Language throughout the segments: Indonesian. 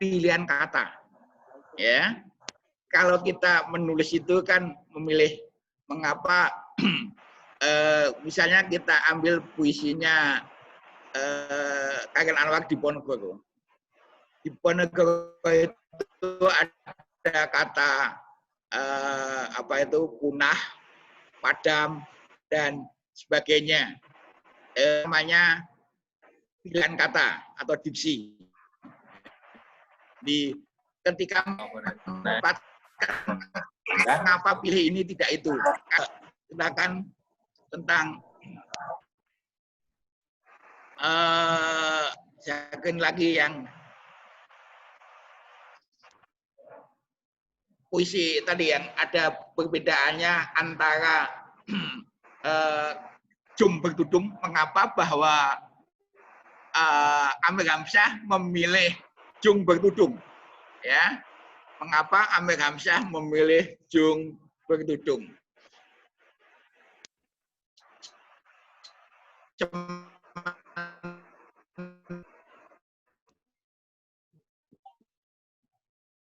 pilihan kata. Ya, kalau kita menulis itu kan memilih mengapa. Misalnya kita ambil puisinya Kakek Anwar Diponegoro. Diponegoro itu ada kata apa itu punah, padam dan sebagainya. Namanya pilihan kata atau diksi. Di ketika menempatkan mengapa pilih ini tidak itu. Sedangkan tentang yakin lagi yang puisi tadi yang ada perbedaannya antara Jung Bertudung, mengapa bahwa Amir Hamzah memilih Jung Bertudung, ya, mengapa Amir Hamzah memilih Jung Bertudung.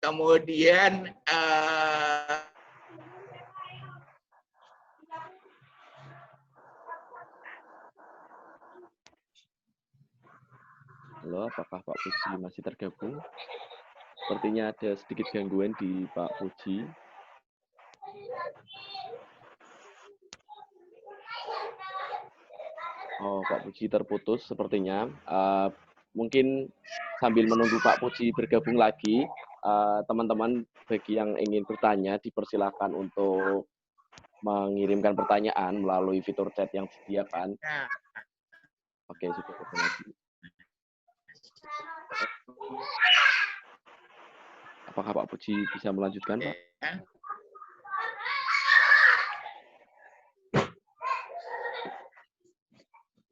Kemudian halo, apakah Pak Puji masih tergabung? Sepertinya ada sedikit gangguan di Pak Puji. Oh, Pak Puji terputus sepertinya. Mungkin sambil menunggu Pak Puji bergabung lagi, teman-teman bagi yang ingin bertanya dipersilakan untuk mengirimkan pertanyaan melalui fitur chat yang disediakan. Oke, sudah ketemu lagi. Apakah Pak Puji bisa melanjutkan, Pak?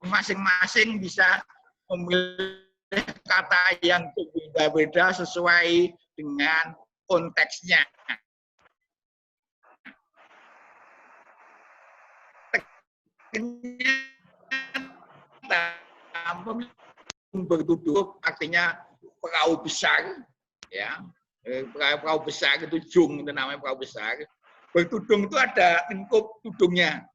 Masing-masing bisa memilih kata yang berbeda-beda sesuai dengan konteksnya. Bertuduh artinya perahu besar, ya, perahu besar itu jung, itu namanya perahu besar. Bertudung itu ada lingkup tudungnya.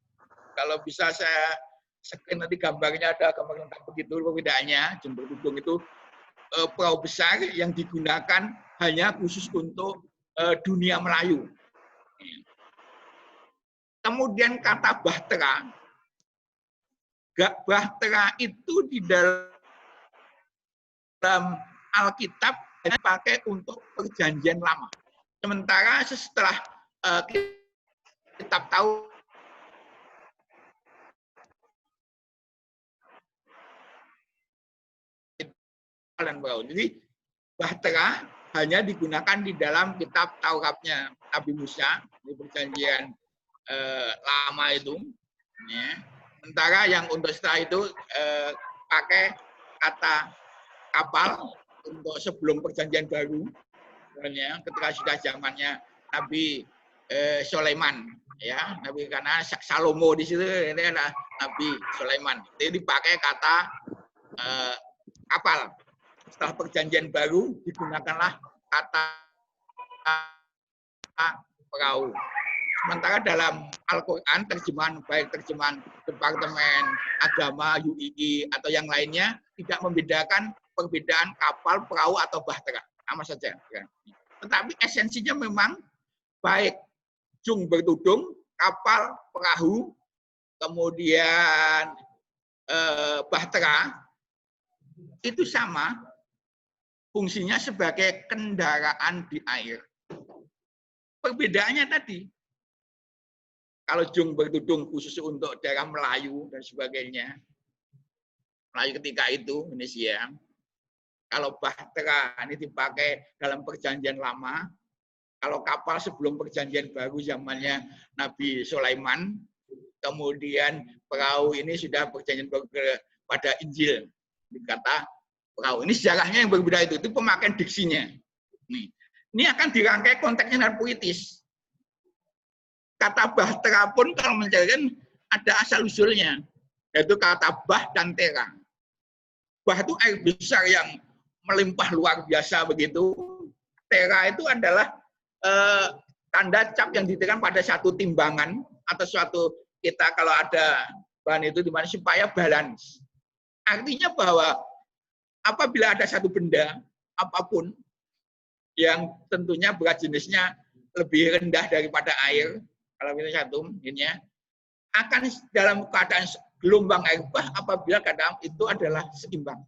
Kalau bisa saya screen nanti gambarnya, ada gambar tentang begitu perbedaannya. Jung bertudung itu perahu besar yang digunakan hanya khusus untuk dunia Melayu. Kemudian kata bahtera. Bahtera itu di dalam Alkitab dipakai untuk perjanjian lama. Sementara setelah kitab Taurat, jadi bahtera hanya digunakan di dalam kitab Tauratnya Nabi Musa di perjanjian lama itu. Ya. Sementara yang untuk setelah itu pakai kata kapal untuk sebelum perjanjian baru, ketika sudah zamannya Nabi Sulaiman, ya, Nabi, karena Salomo di situ ini adalah Nabi Sulaiman. Jadi dipakai kata kapal. Setelah perjanjian baru digunakanlah kata perahu. Sementara dalam Al-Quran, terjemahan baik terjemahan Departemen Agama, UII, atau yang lainnya, tidak membedakan perbedaan kapal, perahu, atau bahtera. Sama saja. Tetapi esensinya memang baik jung bertudung, kapal, perahu, kemudian bahtera, itu sama fungsinya sebagai kendaraan di air. Perbedaannya tadi, kalau jung bertudung khusus untuk daerah Melayu dan sebagainya, Melayu ketika itu, Indonesia. Kalau bahtera ini dipakai dalam perjanjian lama, kalau kapal sebelum perjanjian baru zamannya Nabi Sulaiman, kemudian perahu ini sudah perjanjian baru pada Injil, dikata perahu. Ini sejarahnya yang berbeda itu pemakaian diksinya. Ini akan dirangkai konteksnya dan puitis. Kata bahtera pun kalau mencarikan ada asal-usulnya, yaitu kata bah dan tera. Bah itu air besar yang melimpah luar biasa begitu. Tera itu adalah tanda cap yang ditekan pada satu timbangan atau suatu kita kalau ada bahan itu di mana supaya balance. Artinya bahwa apabila ada satu benda apapun yang tentunya berat jenisnya lebih rendah daripada air, kalau itu satu, ini ya, akan dalam keadaan gelombang air bah apabila kadang itu adalah seimbang.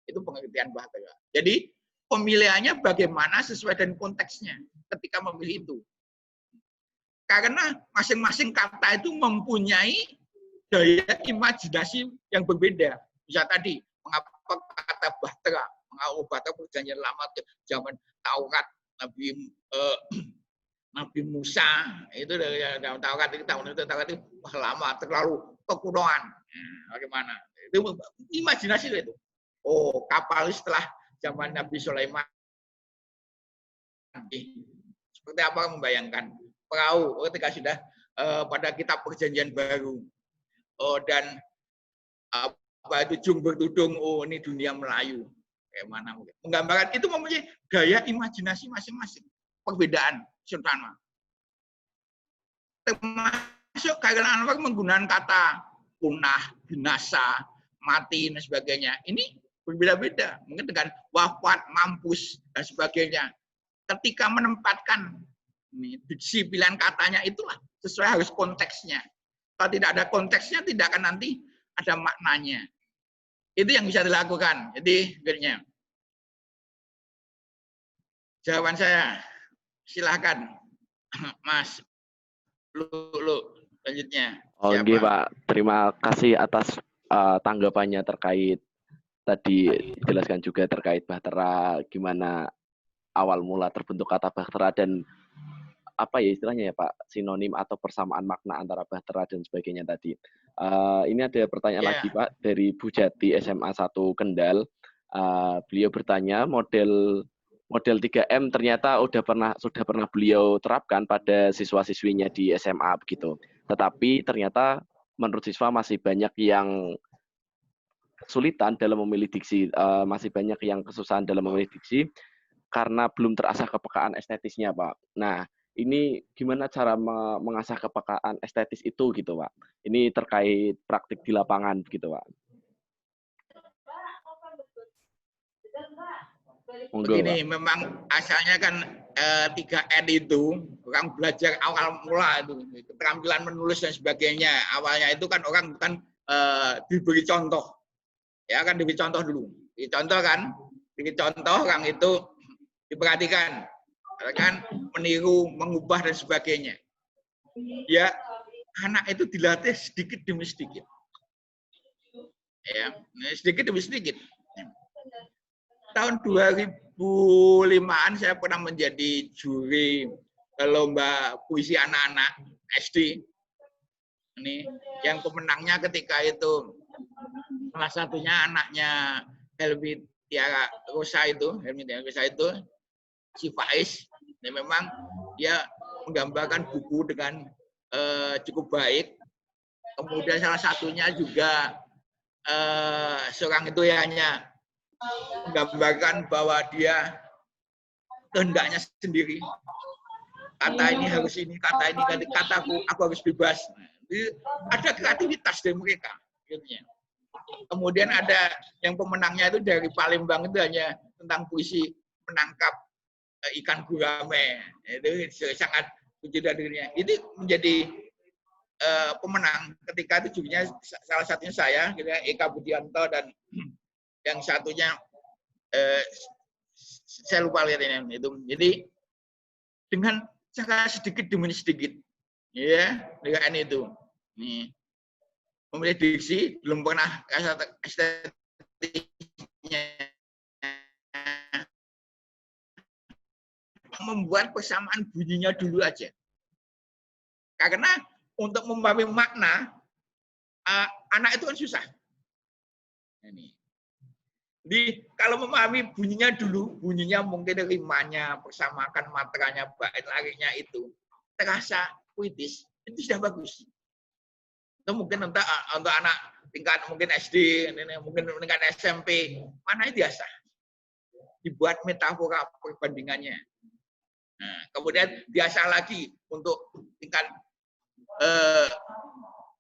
Itu pengertian bahtera. Jadi pemilihannya bagaimana sesuai dengan konteksnya ketika memilih itu. Karena masing-masing kata itu mempunyai daya imajinasi yang berbeda. Bisa tadi, mengapa kata bahtera, mengapa bahtera perjanjian lama zaman Taurat, Nabi Musa, itu dari Taurat itu tahun itu Taurat itu lama, terlalu kekunoan. Bagaimana? Itu imajinasi itu. Oh, kapal setelah zaman Nabi Sulaiman. Seperti apa membayangkan? Perahu ketika sudah pada kitab perjanjian baru. Oh, dan apa itu jumber tudung, oh ini dunia Melayu. Bagaimana mungkin? Menggambarkan itu mempunyai gaya imajinasi masing-masing. Perbedaan sultana. Termasuk karena Anwar menggunakan kata punah, binasa, mati dan sebagainya. Ini berbeda-beda. Mungkin dengan wafat, mampus dan sebagainya. Ketika menempatkan diksi pilihan katanya itulah sesuai harus konteksnya. Kalau tidak ada konteksnya tidak akan nanti ada maknanya. Itu yang bisa dilakukan. Jadi akhirnya jawaban saya silahkan Mas Lu selanjutnya. Oke Pak, terima kasih atas tanggapannya terkait tadi dijelaskan juga terkait bahtera, gimana awal mula terbentuk kata bahtera dan apa ya istilahnya ya Pak, sinonim atau persamaan makna antara bahtera dan sebagainya tadi. Ini ada pertanyaan lagi Pak dari Bu Jati SMA 1 Kendal. Beliau bertanya model 3M ternyata sudah pernah beliau terapkan pada siswa-siswinya di SMA begitu. Tetapi ternyata menurut siswa masih banyak yang kesulitan dalam memilih diksi, masih banyak yang kesusahan dalam memilih diksi karena belum terasah kepekaan estetisnya, Pak. Nah, ini gimana cara mengasah kepekaan estetis itu gitu, Pak? Ini terkait praktik di lapangan begitu, Pak. Begini, memang asalnya kan 3N itu orang belajar awal mula itu keterampilan menulis dan sebagainya. Awalnya itu kan orang bukan diberi contoh, ya kan diberi contoh dulu. Dicontoh kan, diberi contoh orang itu diperhatikan, kan meniru, mengubah dan sebagainya. Ya, anak itu dilatih sedikit demi sedikit, ya sedikit demi sedikit. Tahun 2005-an saya pernah menjadi juri lomba puisi anak-anak SD. Ini yang pemenangnya ketika itu salah satunya anaknya Helmi Tiara Rosa itu, si Faiz. Ini memang dia menggambarkan buku dengan cukup baik. Kemudian salah satunya juga seorang itu hanya menggambarkan bahwa dia kehendaknya sendiri. Kata ini harus ini, kata ini, kataku, aku harus bebas. Ada kreativitas dari mereka. Kemudian ada yang pemenangnya itu dari Palembang itu hanya tentang puisi menangkap ikan gurame. Itu sangat puji dari dirinya. Ini menjadi pemenang. Ketika itu jurinya salah satunya saya, Eka Budianto, dan yang satunya saya lupa lihat ini itu. Jadi dengan cara sedikit demi sedikit, ya dengan itu. Nih, memilih diksi belum pernah estetiknya, membuat persamaan bunyinya dulu aja. Karena untuk memahami makna anak itu kan susah. Ini. Jadi kalau memahami bunyinya dulu, bunyinya mungkin rimanya, persamakan matranya, bait lariknya itu terasa puitis, itu sudah bagus. Itu mungkin untuk anak tingkat mungkin SD, mungkin tingkat SMP, mana itu biasa. dibuat metafora perbandingannya. Nah, kemudian biasa lagi untuk tingkat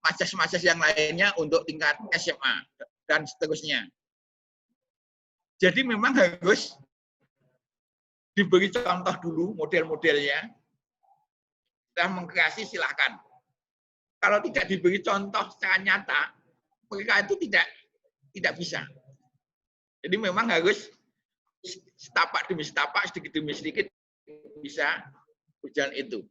majas-majas yang lainnya untuk tingkat SMA dan seterusnya. Jadi memang harus diberi contoh dulu model-modelnya. Setelah mengkreasi silahkan. Kalau tidak diberi contoh secara nyata, mereka itu tidak bisa. Jadi memang harus setapak demi setapak, sedikit demi sedikit bisa berjalan itu.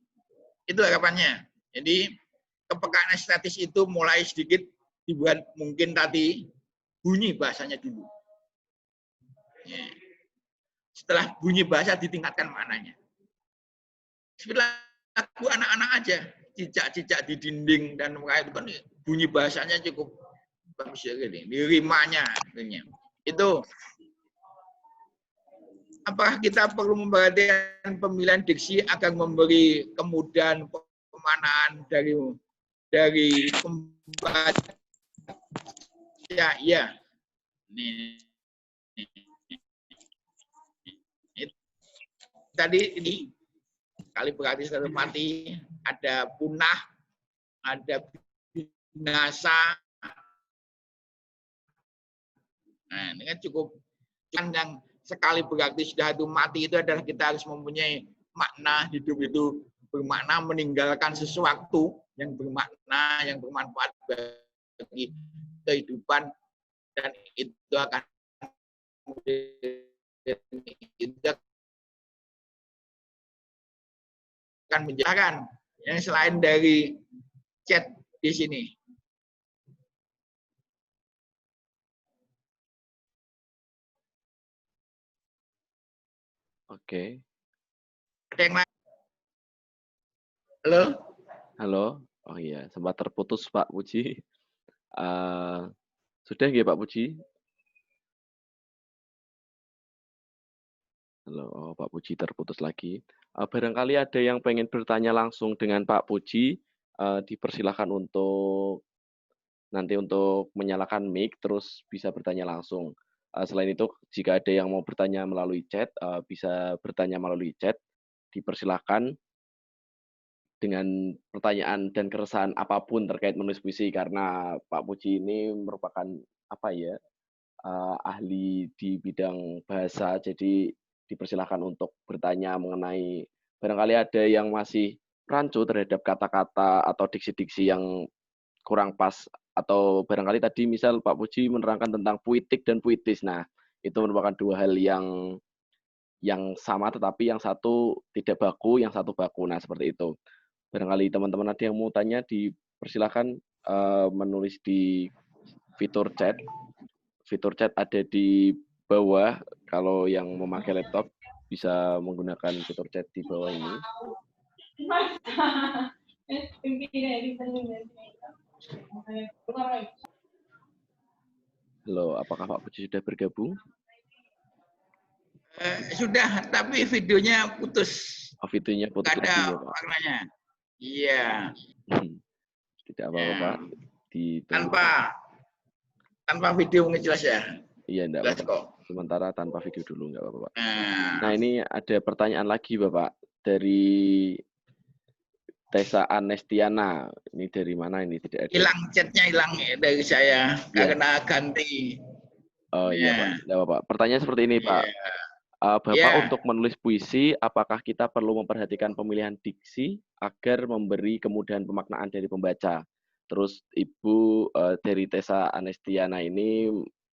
Itu harapannya. Jadi kepekaan estetis itu mulai sedikit dibuat mungkin tadi bunyi bahasanya dulu. Setelah bunyi bahasa ditingkatkan maknanya. Seperti lagu anak-anak aja, cicak-cicak di dinding dan itu kan bunyi bahasanya cukup bagus ya gini. Rimanya itu. Apakah kita perlu memperhatikan pemilihan diksi agar memberi kemudahan pemanaan dari pembaca? Ya. Tadi ini kali berarti satu mati, ada punah, ada binasa. Nah, ini kan cukup yang sekali berarti sudah itu mati itu adalah kita harus mempunyai makna hidup itu bermakna meninggalkan sesuatu yang bermakna, yang bermanfaat bagi kehidupan, dan itu akan menjelaskan yang selain dari chat di sini. Oke. Ada yang lain? Halo? Halo. Oh iya, sempat terputus Pak Puji. Sudah nggih Pak Puji? Halo, oh, Pak Puji terputus lagi. Barangkali ada yang pengen bertanya langsung dengan Pak Puji, dipersilahkan untuk nanti untuk menyalakan mic, terus bisa bertanya langsung. Selain itu, jika ada yang mau bertanya melalui chat, bisa bertanya melalui chat, dipersilahkan dengan pertanyaan dan keresahan apapun terkait menulis puisi, karena Pak Puji ini merupakan apa ya, ahli di bidang bahasa, jadi dipersilahkan untuk bertanya mengenai barangkali ada yang masih rancu terhadap kata-kata atau diksi-diksi yang kurang pas, atau barangkali tadi misal Pak Puji menerangkan tentang puitik dan puitis. Nah, itu merupakan dua hal yang sama tetapi yang satu tidak baku, yang satu baku. Nah, seperti itu. Barangkali teman-teman ada yang mau tanya, dipersilahkan menulis di fitur chat. Fitur chat ada di bawah. Kalau yang memakai laptop bisa menggunakan fitur chat di bawah ini. Halo, apakah Pak Puji sudah bergabung? Sudah, tapi videonya putus. Oh, videonya putus lagi ya, Pak? Maknanya. Iya. Tidak apa-apa, Pak. Tanpa video mungkin jelas ya? Iya, enggak apa-apa. Sementara tanpa video dulu, enggak apa-apa, Pak. Nah, ini ada pertanyaan lagi, Bapak. Dari Tessa Anestiana. Ini dari mana ini? Tidak ada. Hilang chatnya, hilang dari saya. Ya. Karena ganti. Oh iya, Pak. Enggak apa-apa. Pertanyaan seperti ini, Pak. Bapak, untuk menulis puisi, apakah kita perlu memperhatikan pemilihan diksi agar memberi kemudahan pemaknaan dari pembaca? Terus Ibu dari Tessa Anestiana ini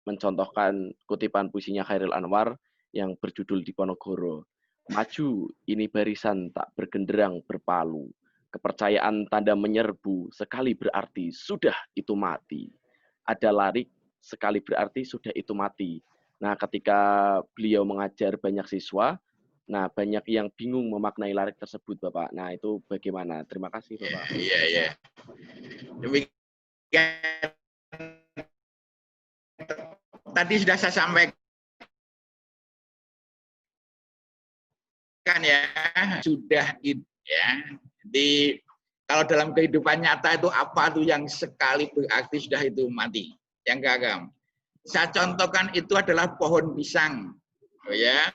mencontohkan kutipan puisinya Chairil Anwar yang berjudul Diponegoro. Maju, ini barisan tak bergenderang berpalu. Kepercayaan tanda menyerbu, sekali berarti sudah itu mati. Ada larik, sekali berarti sudah itu mati. Nah, ketika beliau mengajar banyak siswa, nah banyak yang bingung memaknai larik tersebut, Bapak. Nah, itu bagaimana? Terima kasih, Bapak. Iya. Demikian. Tadi sudah saya sampaikan ya, sudah itu ya. Jadi kalau dalam kehidupan nyata itu apa tuh yang sekali berarti sudah itu mati, yang gagal. Saya contohkan itu adalah pohon pisang. Oh ya.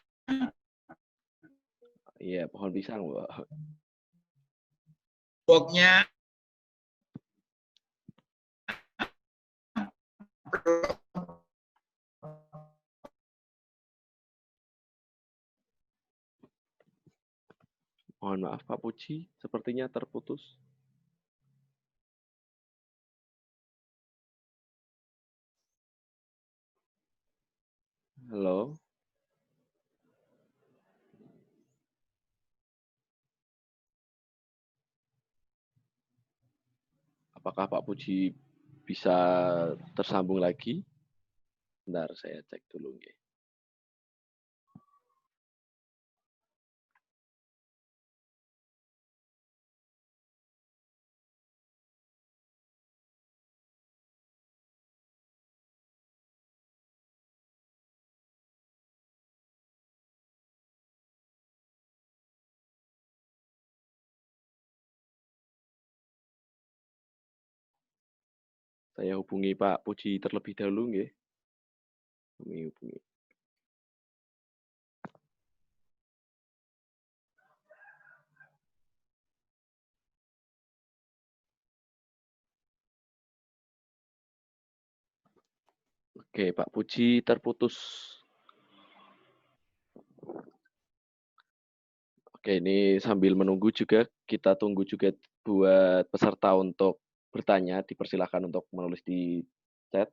Iya, pohon pisang, Pak. Pokoknya Mohon maaf, Pak Puji, sepertinya terputus. Halo? Apakah Pak Puji bisa tersambung lagi? Bentar, saya cek dulu. Nggih. Saya hubungi Pak Puji terlebih dahulu, nggih. Hubungi. Oke, Pak Puji terputus. Oke, ini sambil menunggu juga, kita tunggu juga buat peserta untuk bertanya, dipersilakan untuk menulis di chat.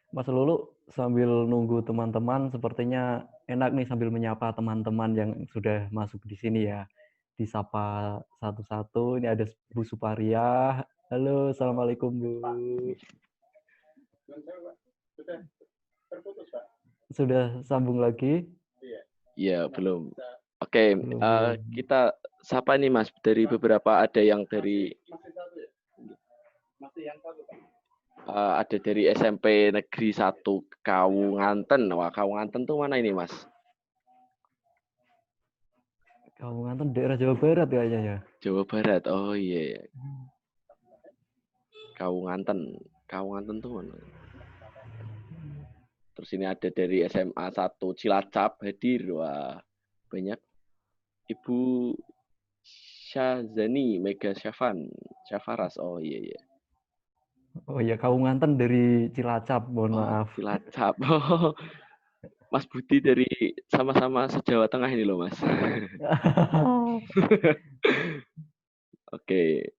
Mas Lulu, sambil nunggu teman-teman, sepertinya enak nih sambil menyapa teman-teman yang sudah masuk di sini ya. Disapa satu-satu. Ini ada Bu Suparia. Halo, Assalamualaikum Bu. Sudah sambung lagi? Iya, belum. Oke, Belum. kita sapa nih Mas, dari beberapa ada yang dari ada dari SMP Negeri 1 Kawunganten. Wah, Kawunganten tuh mana ini, Mas? Kawunganten daerah Jawa Barat kayaknya ya. Jawa Barat. Oh iya, iya. Kawunganten. Kawunganten tuh mana? Terus ini ada dari SMA 1 Cilacap hadir. Wah, banyak. Ibu Syazani Mega Syafaras. Oh iya, iya. Oh iya, Kawunganten dari Cilacap, mohon Oh, maaf. Cilacap. Oh, Mas Budi dari sama-sama se-Jawa Tengah ini loh, Mas. Oke.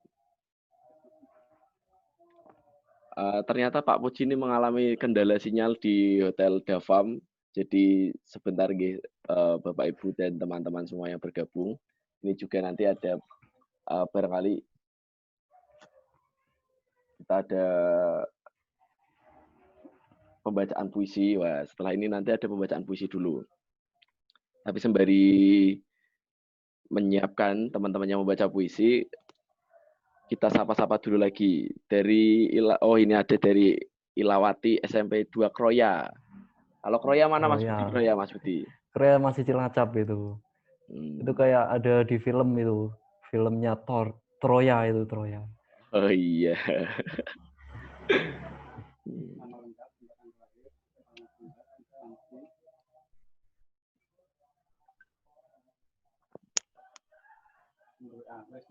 Ternyata Pak Puji ini mengalami kendala sinyal di Hotel Davam. Jadi sebentar Bapak Ibu dan teman-teman semua yang bergabung. Ini juga nanti ada barangkali kita ada pembacaan puisi. Wah, setelah ini nanti ada pembacaan puisi dulu. Tapi sembari menyiapkan teman-teman yang membaca puisi, kita sapa-sapa dulu lagi. Ini ada dari Ilawati SMP 2 Kroya. Kalau Kroya mana Mas Budi? Kroya. Kroya Mas Budi. Kroya masih Cilacap itu. Itu kayak ada di film itu. Filmnya Troya itu, Troya. Oh iya.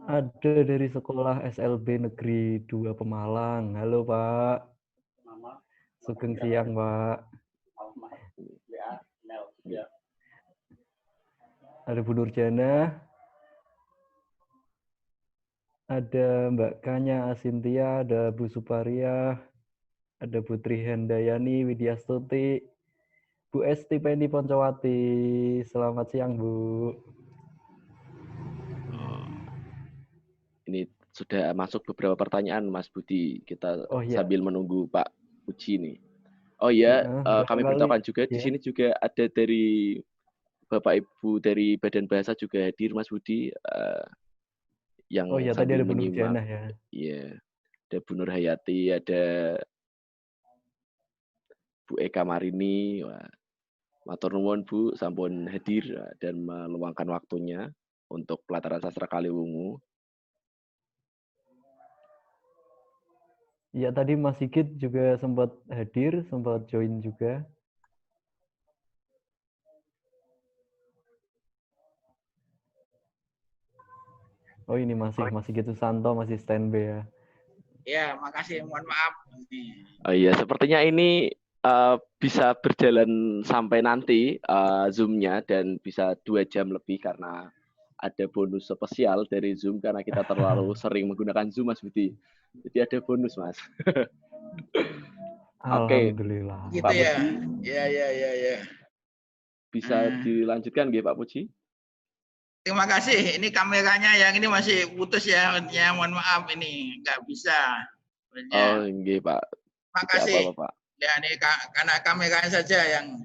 Ada dari sekolah SLB Negeri 2 Pemalang. Halo Pak. Sugeng siang Pak. Ada Bu Nurjana. Ada Mbak Kanya Asintia, ada Bu Suparia, ada Putri Hendayani Widyastuti, Bu Esti Penny Poncowati. Selamat siang, Bu. Ini sudah masuk beberapa pertanyaan, Mas Budi. Kita Oh iya, sambil menunggu Pak Puji nih. Oh ya, kami barangkali beritahukan juga di ya. sini juga ada dari Bapak Ibu dari Badan Bahasa juga hadir, Mas Budi, Oh yang iya, tadi sambil ada Bu Nur menyimak. Diana ya. Ya, ada Bu Nur Hayati, ada Bu Eka Marini. Wah, matur nuwun Bu, sampun hadir dan meluangkan waktunya untuk pelataran sastra Kaliwungu. Iya, tadi Mas Sigit juga sempat hadir, sempat join juga. Oh ini Mas Sigit Susanto masih standby ya. Ya, makasih. Mohon maaf. Oh iya, sepertinya ini bisa berjalan sampai nanti Zoom-nya dan bisa 2 jam lebih karena ada bonus spesial dari Zoom karena kita terlalu sering menggunakan Zoom, Mas Budi. Jadi ada bonus, Mas. Oke, Alhamdulillah. Gitu Pak ya. Puji Ya. bisa dilanjutkan nggih Pak Puji? Terima kasih. Ini kameranya yang ini masih putus ya. Ya, mohon maaf ini nggak bisa. Oh, Sebenarnya. nggih Pak. Terima Tidak kasih. apa-apa, Pak. Ya, ini karena kameranya saja yang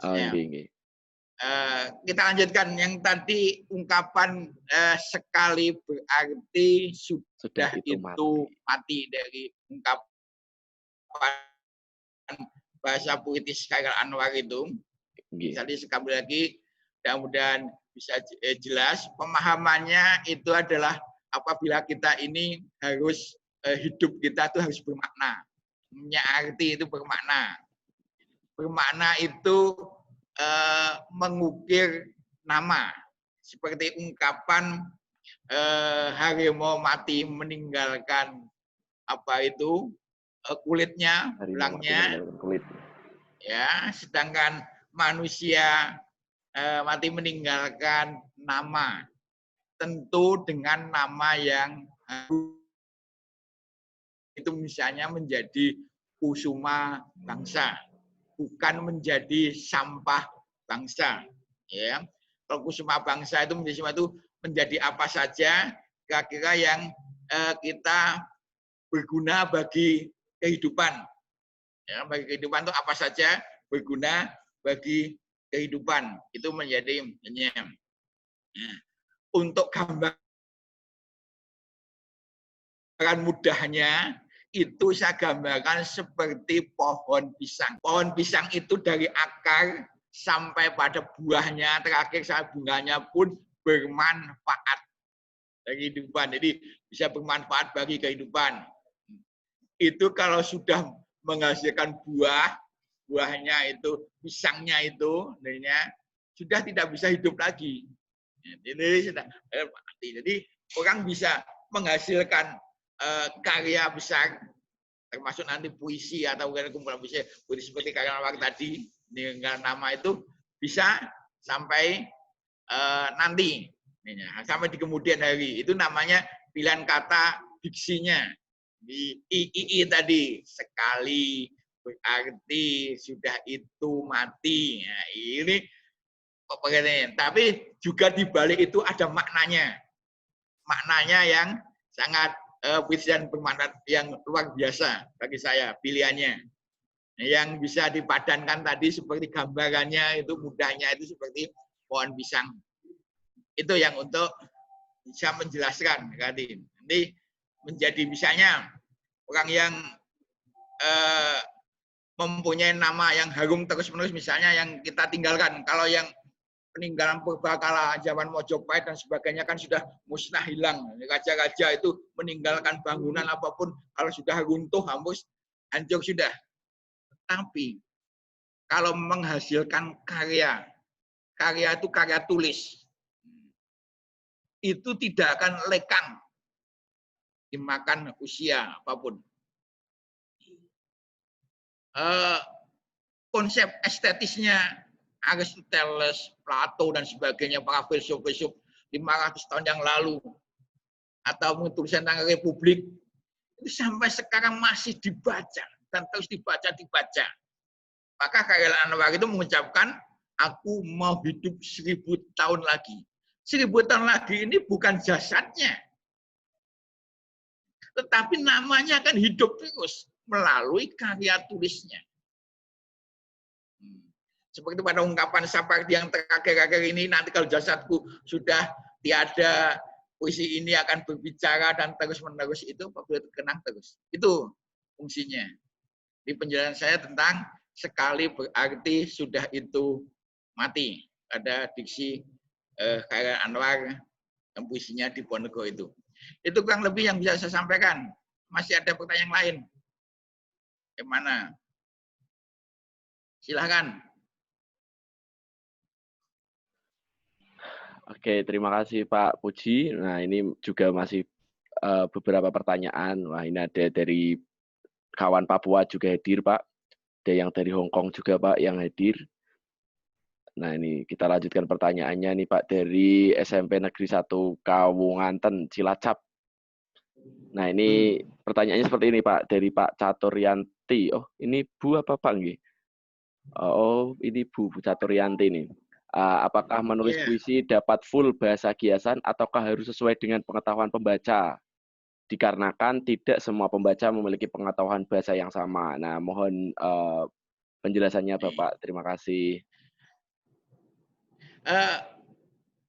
Oh, ya. nggih. Kita lanjutkan yang tadi ungkapan sekali berarti Sudah sudah itu itu mati. mati dari ungkapan bahasa puitis Khairil Anwar itu. Nggih. Jadi sekali lagi mudah-mudahan bisa jelas pemahamannya itu adalah apabila kita ini harus hidup kita itu harus bermakna, punya arti itu bermakna. Bermakna itu mengukir nama seperti ungkapan harimau mati meninggalkan apa itu kulitnya, tulangnya, Kulit. ya, sedangkan manusia mati meninggalkan nama, tentu dengan nama yang itu misalnya menjadi kusuma bangsa, bukan menjadi sampah bangsa. Ya, kalau kusuma bangsa itu menjadi apa saja kira-kira yang kita berguna bagi kehidupan. Ya, bagi kehidupan itu apa saja berguna bagi kehidupan itu menjadi untuk gambaran mudahnya itu saya gambarkan seperti pohon pisang. Pohon pisang itu dari akar sampai pada buahnya terakhir sampai bunganya pun bermanfaat bagi kehidupan. Jadi bisa bermanfaat bagi kehidupan. Itu kalau sudah menghasilkan buahnya itu, pisangnya itu, sudah tidak bisa hidup lagi. Ini sudah mati. Jadi orang bisa menghasilkan karya besar, termasuk nanti puisi atau kumpulan puisi seperti karya Anwar tadi dengan nama itu bisa sampai nanti, sampai di kemudian hari. Itu namanya pilihan kata diksinya. Di II tadi, sekali berarti sudah itu mati. Nah, ini pengertian. Tapi juga di balik itu ada maknanya. Maknanya yang sangat dan bermakna yang luar biasa bagi saya pilihannya. Yang bisa dipadankan tadi seperti gambarannya itu mudahnya itu seperti pohon pisang. Itu yang untuk bisa menjelaskan tadi. Nanti menjadi misalnya orang yang mempunyai nama yang harum terus-menerus misalnya yang kita tinggalkan. Kalau yang peninggalan purbakala zaman Mojopahit dan sebagainya kan sudah musnah hilang. Raja-raja itu meninggalkan bangunan apapun kalau sudah runtuh, hambus, hancur sudah. Tapi kalau menghasilkan karya itu karya tulis, itu tidak akan lekang dimakan usia apapun. Konsep estetisnya Aristoteles, Plato dan sebagainya para filsuf-filsuf 500 tahun yang lalu atau tulisan tentang Republik itu sampai sekarang masih dibaca dan terus dibaca. Maka Khairil Anwar itu mengucapkan, aku mau hidup 1000 tahun lagi. 1000 tahun lagi ini bukan jasadnya, tetapi namanya akan hidup terus melalui karya tulisnya. Seperti pada ungkapan Sapardi yang terakhir-akhir ini, nanti kalau jasadku sudah tiada, puisi ini akan berbicara dan terus-menerus, itu apabila terkenang terus. Itu fungsinya. Di penjelasan saya tentang sekali berarti sudah itu mati. Ada diksi Khairil Anwar yang puisinya di Ponorogo itu. Itu kurang lebih yang bisa saya sampaikan. Masih ada pertanyaan lain? Gimana? Silahkan. Oke, terima kasih Pak Puji. Nah, ini juga masih beberapa pertanyaan. Wah, ini ada dari kawan Papua juga hadir, Pak. Ada yang dari Hong Kong juga, Pak, yang hadir. Nah, ini kita lanjutkan pertanyaannya nih, Pak, dari SMP Negeri 1 Kawunganten, Cilacap. Nah, ini pertanyaannya seperti ini, Pak, dari Pak Caturyanti. Oh, ini Bu apa Pak? Oh, ini Bu Caturyanti nih. Apakah menulis puisi dapat full bahasa Giasan ataukah harus sesuai dengan pengetahuan pembaca? Dikarenakan tidak semua pembaca memiliki pengetahuan bahasa yang sama. Nah, mohon penjelasannya Bapak. Terima kasih.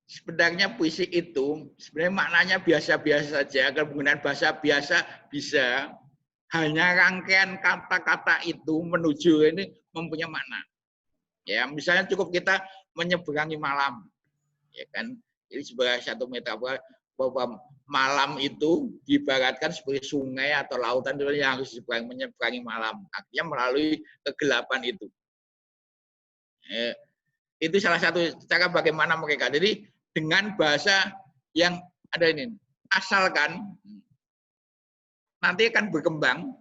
Sebenarnya puisi itu sebenarnya maknanya biasa-biasa saja. Kalau penggunaan bahasa biasa bisa, hanya rangkaian kata-kata itu menuju ini mempunyai makna. Ya, misalnya cukup kita menyeberangi malam, ya kan? Jadi sebagai satu metafora bahwa malam itu diibaratkan sebagai sungai atau lautan yang harus menyeberangi malam. Artinya melalui kegelapan itu. Itu salah satu cara bagaimana mereka. Jadi dengan bahasa yang ada ini, asalkan nanti akan berkembang,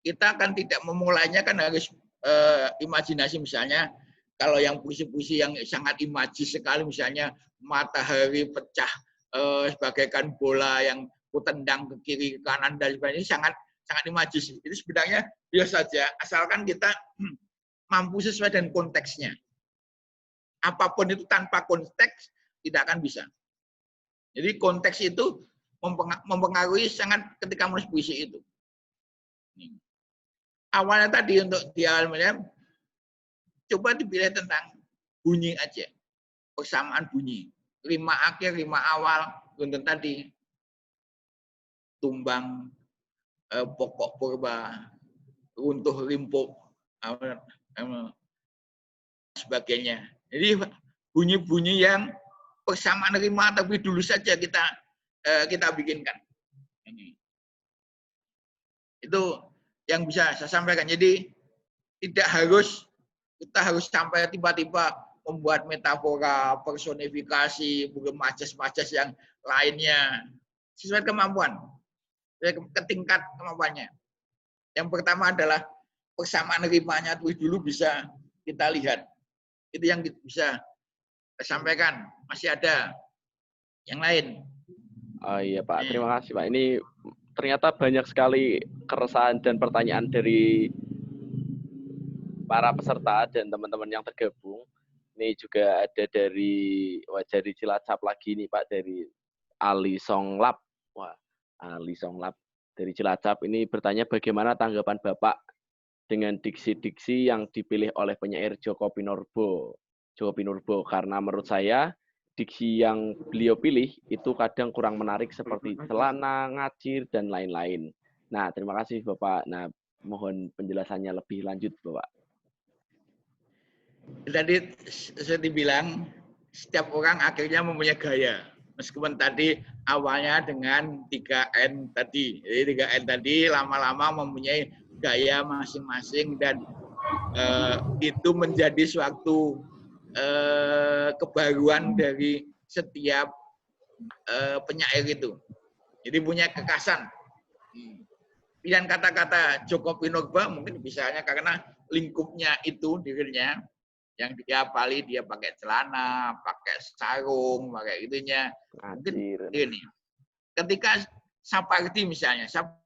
kita akan tidak memulainya kan harus imajinasi. Misalnya kalau yang puisi-puisi yang sangat imajis sekali, misalnya matahari pecah sebagaikan bola yang kutendang ke kiri ke kanan dan sebagainya, ini sangat imajis. Itu sebenarnya biasa saja, asalkan kita mampu sesuai dengan konteksnya. Apapun itu tanpa konteks tidak akan bisa. Jadi konteks itu mempengaruhi sangat ketika menulis puisi itu. Awalnya tadi untuk di awalnya coba dipilih tentang bunyi aja, persamaan bunyi, rima akhir, rima awal, untuk tadi tumbang, pokok purba, runtuh rimpuh, sebagainya. Jadi bunyi-bunyi yang persamaan rima tapi dulu saja kita bikinkan. Ini. Itu yang bisa saya sampaikan. Jadi tidak harus kita harus sampai tiba-tiba membuat metafora, personifikasi, bukan majas-majas yang lainnya. Sesuai kemampuan, ke tingkat kemampuannya. Yang pertama adalah persamaan rimanya dulu bisa kita lihat. Itu yang bisa saya sampaikan. Masih ada yang lain. Oh iya Pak, terima kasih Pak. Ini ternyata banyak sekali keresahan dan pertanyaan dari para peserta dan teman-teman yang tergabung. Ini juga ada dari Cilacap lagi nih Pak, dari Ali Songlap. Wah, Ali Songlap dari Cilacap ini bertanya bagaimana tanggapan Bapak dengan diksi-diksi yang dipilih oleh penyair Joko Pinurbo, karena menurut saya diksi yang beliau pilih itu kadang kurang menarik seperti celana, ngacir, dan lain-lain. Nah, terima kasih Bapak. Nah, mohon penjelasannya lebih lanjut Bapak. Tadi saya dibilang setiap orang akhirnya mempunyai gaya. Meskipun tadi awalnya dengan 3N tadi. Jadi 3N tadi lama-lama mempunyai gaya masing-masing dan itu menjadi suatu kebaruan dari setiap penyair itu. Jadi punya kekasan. Pilihan kata-kata Joko Pinurbo mungkin misalnya karena lingkupnya itu dirinya yang dia pali, dia pakai celana, pakai sarung, pakai itunya. Mungkin ini. Ketika Sapardi misalnya, Sapardi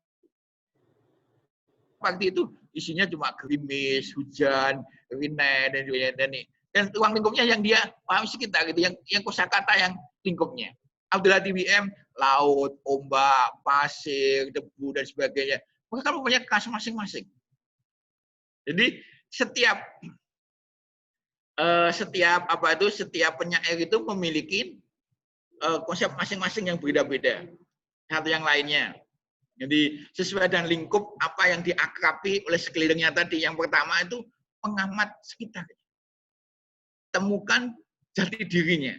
itu isinya cuma gerimis, hujan, rina dan sebagainya. Dan ruang lingkupnya yang dia pahami sekitar gitu, yang kosakata yang lingkupnya. Abdul Hadi WM, laut, ombak, pasir, debu dan sebagainya. Mereka punya kelas masing-masing. Jadi setiap penyair itu memiliki konsep masing-masing yang berbeda-beda satu yang lainnya. Jadi sesuai dengan lingkup apa yang diakrabi oleh sekelilingnya tadi. Yang pertama itu pengamat sekitar. Temukan jati dirinya.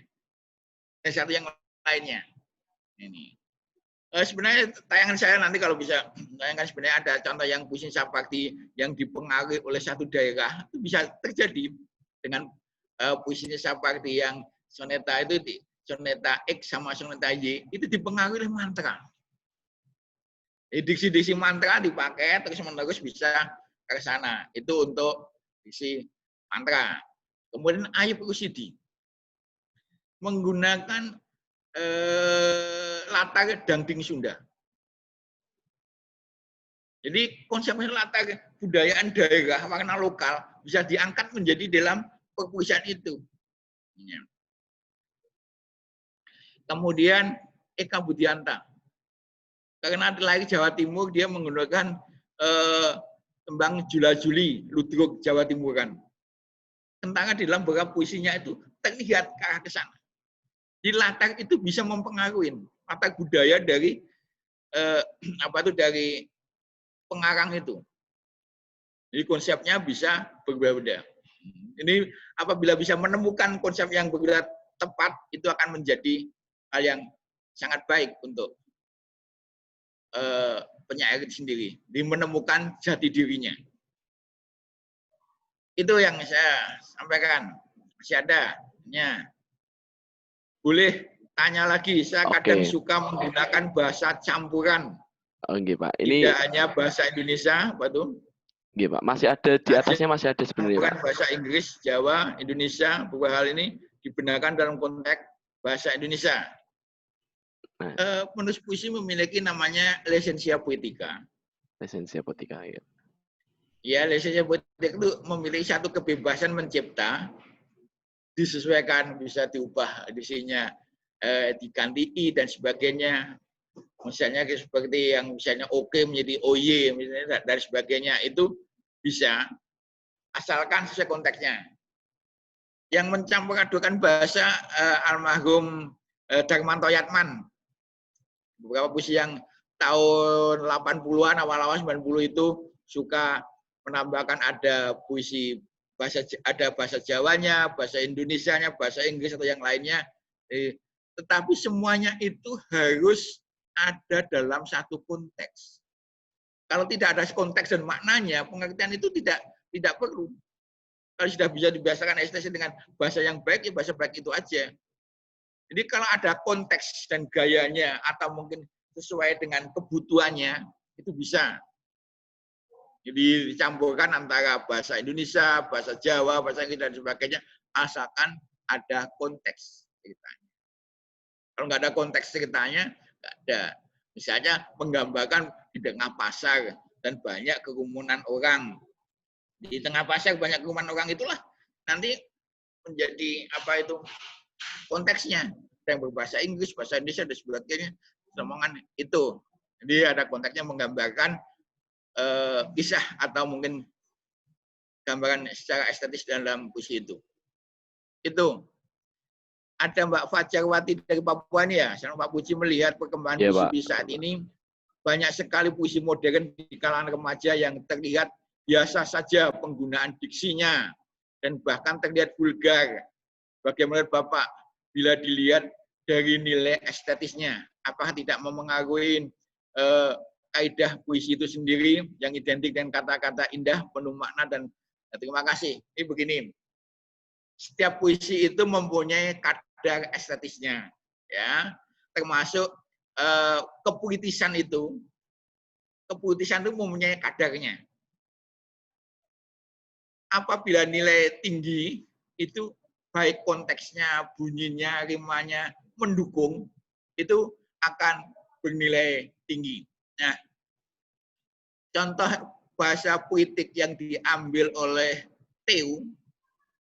Dan satu yang lainnya. Ini. Sebenarnya tayangan saya nanti kalau bisa tayangkan, sebenarnya ada contoh yang puisi Sapardi yang dipengaruhi oleh satu daerah, itu bisa terjadi dengan puisinya Sapardi yang soneta itu, soneta X sama soneta Y itu dipengaruhi oleh mantra. Diksi-diksi mantra dipakai terus-menerus bisa ke sana. Itu untuk diksi mantra. Kemudian Ayub Rusidi menggunakan latar dangding Sunda. Jadi konsepnya latar budayaan daerah, warna lokal bisa diangkat menjadi dalam perpuisian itu. Kemudian Eka Budianta, karena lahir Jawa Timur, dia menggunakan tembang Jula Juli, Ludruk Jawa Timuran. Tentang di dalam beberapa puisinya itu terlihat ke arah ke sana. Di latar itu bisa mempengaruhi latar budaya dari dari pengarang itu. Jadi konsepnya bisa berbeda-beda. Ini apabila bisa menemukan konsep yang berbeda tepat, itu akan menjadi hal yang sangat baik untuk penyair itu sendiri. Di menemukan jati dirinya. Itu yang saya sampaikan. Masih ada. Ya. Boleh tanya lagi, saya kadang suka menggunakan bahasa campuran. Oke, Pak. Ini tidak hanya bahasa Indonesia, Pak tuh. Oke, Pak. Masih ada di atasnya, masih ada sebenarnya, Pak. Bahasa Inggris, Jawa, Indonesia, beberapa hal ini dibenarkan dalam konteks bahasa Indonesia. Nah. Penulis puisi memiliki namanya lisensia poetica. Lisensia poetica, ya. Ya, lisensia poetica itu memiliki satu kebebasan mencipta, disesuaikan, bisa diubah edisinya, diganti i dan sebagainya. Misalnya seperti yang misalnya oke menjadi oye misalnya dan sebagainya, itu bisa asalkan sesuai konteksnya. Yang mencampur adukan bahasa almarhum Darmanto Yatman. Beberapa puisi yang tahun 80-an awal-awal 90 itu suka menambahkan ada puisi ada bahasa Jawanya, bahasa Indonesianya, bahasa Inggris atau yang lainnya. Tetapi semuanya itu harus ada dalam satu konteks. Kalau tidak ada konteks dan maknanya, pengertian itu tidak perlu. Kalau sudah bisa dibiasakan ekspresi dengan bahasa yang baik, ya bahasa baik itu aja. Jadi kalau ada konteks dan gayanya atau mungkin sesuai dengan kebutuhannya, itu bisa. Jadi dicampurkan antara bahasa Indonesia, bahasa Jawa, bahasa Inggris dan sebagainya, asalkan ada konteks ceritanya. Kalau nggak ada konteks ceritanya, nggak ada. Misalnya menggambarkan di tengah pasar dan banyak kerumunan orang. Di tengah pasar banyak kerumunan orang, itulah nanti menjadi konteksnya. Yang berbahasa Inggris, bahasa Indonesia dan sebagainya, omongan itu. Jadi ada konteksnya menggambarkan kisah atau mungkin gambaran secara estetis dalam puisi itu. Itu. Ada Mbak Fajarwati dari Papua ini ya, sama Pak Puji melihat perkembangan puisi saat ini, banyak sekali puisi modern di kalangan remaja yang terlihat biasa saja penggunaan diksinya, dan bahkan terlihat vulgar. Bagaimana Bapak bila dilihat dari nilai estetisnya, apakah tidak memengaruhi kaidah puisi itu sendiri yang identik dengan kata-kata indah, penuh makna, dan terima kasih. Ini begini, setiap puisi itu mempunyai kadar estetisnya, ya, termasuk kepuitisan itu. Kepuitisan itu mempunyai kadarnya. Apabila nilai tinggi itu baik konteksnya, bunyinya, rimanya mendukung, itu akan bernilai tinggi. Nah, contoh bahasa puitik yang diambil oleh Theo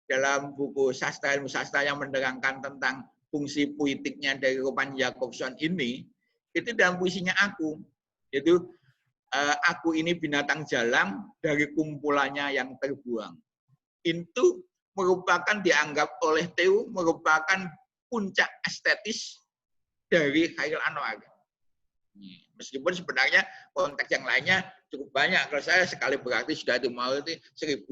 dalam buku sastra ilmu sastra yang menerangkan tentang fungsi puitiknya dari Roman Jakobson ini, itu dalam puisinya Aku, yaitu aku ini binatang jalang dari kumpulannya yang terbuang. Itu merupakan dianggap oleh Theo merupakan puncak estetis dari Khairil Anwar. Meskipun sebenarnya konteks yang lainnya cukup banyak. Kalau saya sekali berarti sudah itu mau itu 1000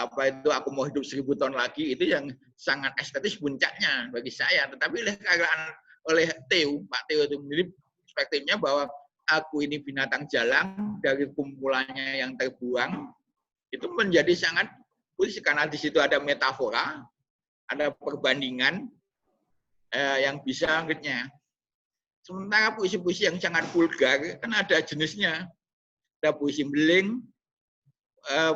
apa itu aku mau hidup 1000 tahun lagi, itu yang sangat estetis puncaknya bagi saya. Tetapi oleh Theo, Pak Theo itu sendiri perspektifnya bahwa aku ini binatang jalang dari kumpulannya yang terbuang, itu menjadi sangat puisi karena di situ ada metafora, ada perbandingan yang bisa akhirnya. Sementara puisi-puisi yang sangat vulgar kan ada jenisnya. Ada puisi beling,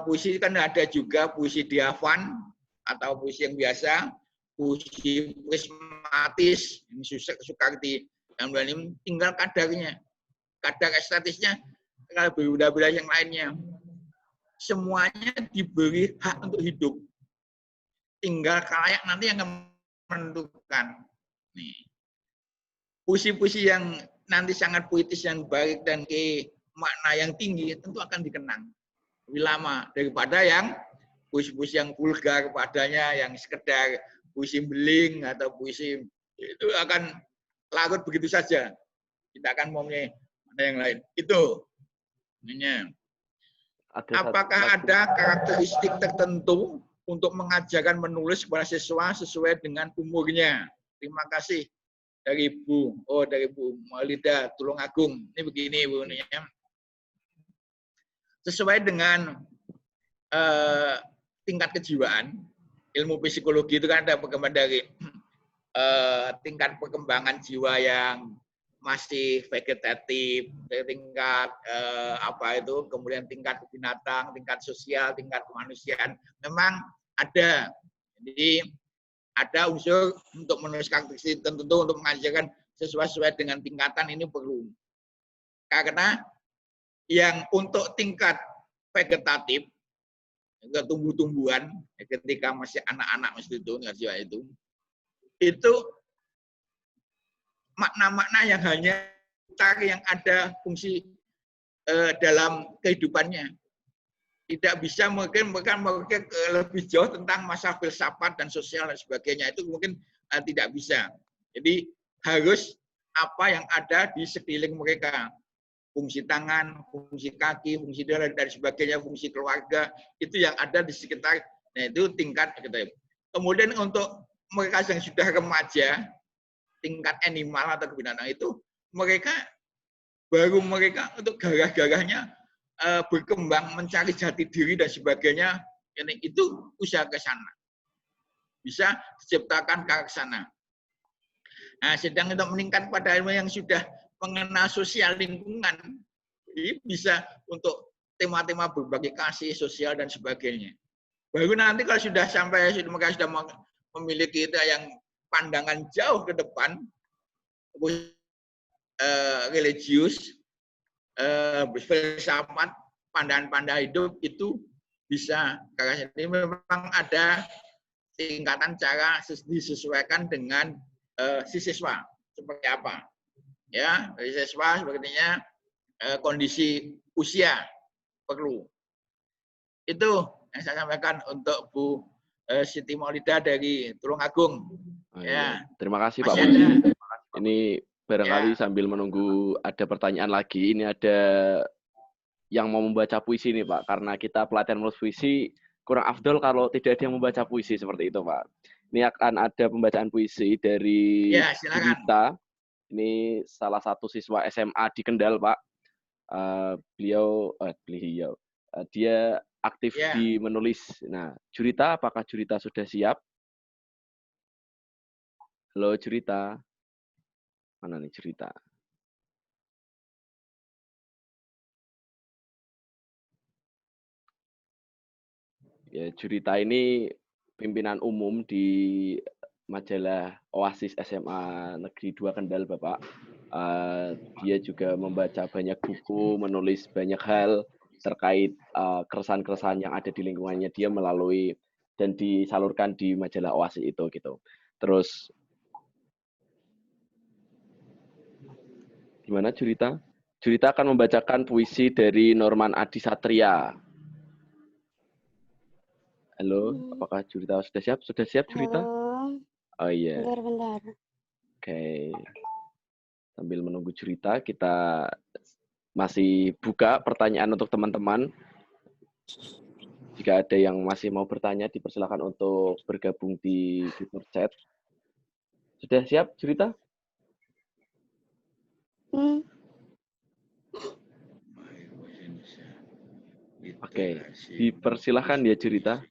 puisi kan ada juga puisi diafan atau puisi yang biasa, puisi prismatis, ini Soekarti yang tinggal kadarnya. Kadar estetisnya kalau berbeda-beda yang lainnya. Semuanya diberi hak untuk hidup. Tinggal khalayak nanti yang menentukan. Nih. Puisi-puisi yang nanti sangat puitis yang baik dan ke makna yang tinggi tentu akan dikenang lebih lama daripada yang puisi-puisi yang vulgar padanya, yang sekedar puisi beling atau puisi itu akan larut begitu saja. Kita akan mempunyai mana yang lain. Itu. Apakah ada karakteristik tertentu untuk mengajarkan menulis kepada siswa sesuai dengan umurnya? Terima kasih. Dari Bu Maulida Tulungagung. Ini begini Bu, sesuai dengan tingkat kejiwaan, ilmu psikologi itu kan ada perkembangan dari tingkat perkembangan jiwa yang masih vegetatif, tingkat kemudian tingkat binatang, tingkat sosial, tingkat kemanusiaan, memang ada. Jadi ada unsur untuk menulis karakteristik tertentu untuk mengajarkan sesuai dengan tingkatan ini perlu. Karena yang untuk tingkat vegetatif, tumbuh-tumbuhan, ketika masih anak-anak itu makna-makna yang hanya yang ada fungsi dalam kehidupannya. Tidak bisa mungkin lebih jauh tentang masa filsafat dan sosial dan sebagainya, itu mungkin tidak bisa. Jadi harus apa yang ada di sekeliling mereka, fungsi tangan, fungsi kaki, fungsi darah dan sebagainya, fungsi keluarga, itu yang ada di sekitar. Nah, itu tingkat gitu. Kemudian untuk mereka yang sudah remaja, tingkat animal atau binatang itu mereka untuk garah-garahnya berkembang, mencari jati diri dan sebagainya, itu usaha ke sana. Bisa diciptakan ke sana. Nah, sedang untuk meningkat pada ilmu yang sudah mengenal sosial lingkungan, ini bisa untuk tema-tema berbagi kasih, sosial dan sebagainya. Baru nanti kalau sudah sampai mereka sudah memiliki itu yang pandangan jauh ke depan, religius, filsafat, pandangan-pandangan hidup itu bisa. Karena ini memang ada tingkatan cara disesuaikan dengan si siswa seperti apa. Ya, si siswa sepertinya kondisi usia perlu. Itu yang saya sampaikan untuk Bu Siti Maulida dari Tulungagung. Ya. Terima kasih Pak Puji. Ini barangkali sambil menunggu ada pertanyaan lagi, ini ada yang mau membaca puisi nih Pak, karena kita pelatihan menulis puisi kurang afdol kalau tidak ada yang membaca puisi seperti itu Pak. Ini akan ada pembacaan puisi dari Jurita. Ini salah satu siswa SMA di Kendal Pak. Dia aktif di menulis. Nah, Jurita, apakah Jurita sudah siap? Halo Jurita. Mana nih Jurita? Ya, Jurita ini pimpinan umum di majalah Oasis SMA Negeri 2 Kendal, Bapak. Dia juga membaca banyak buku, menulis banyak hal terkait keresahan-keresahan yang ada di lingkungannya dia melalui dan disalurkan di majalah Oasis itu gitu. Terus gimana Jurita? Jurita akan membacakan puisi dari Norman Adi Satria. Halo, apakah Jurita sudah siap? Sudah siap Jurita? Halo. Oh iya. Bentar. Oke. Sambil menunggu Jurita, kita masih buka pertanyaan untuk teman-teman. Jika ada yang masih mau bertanya, dipersilakan untuk bergabung di Super Chat. Sudah siap, Jurita? Oke, dipersilakan ya Jurita.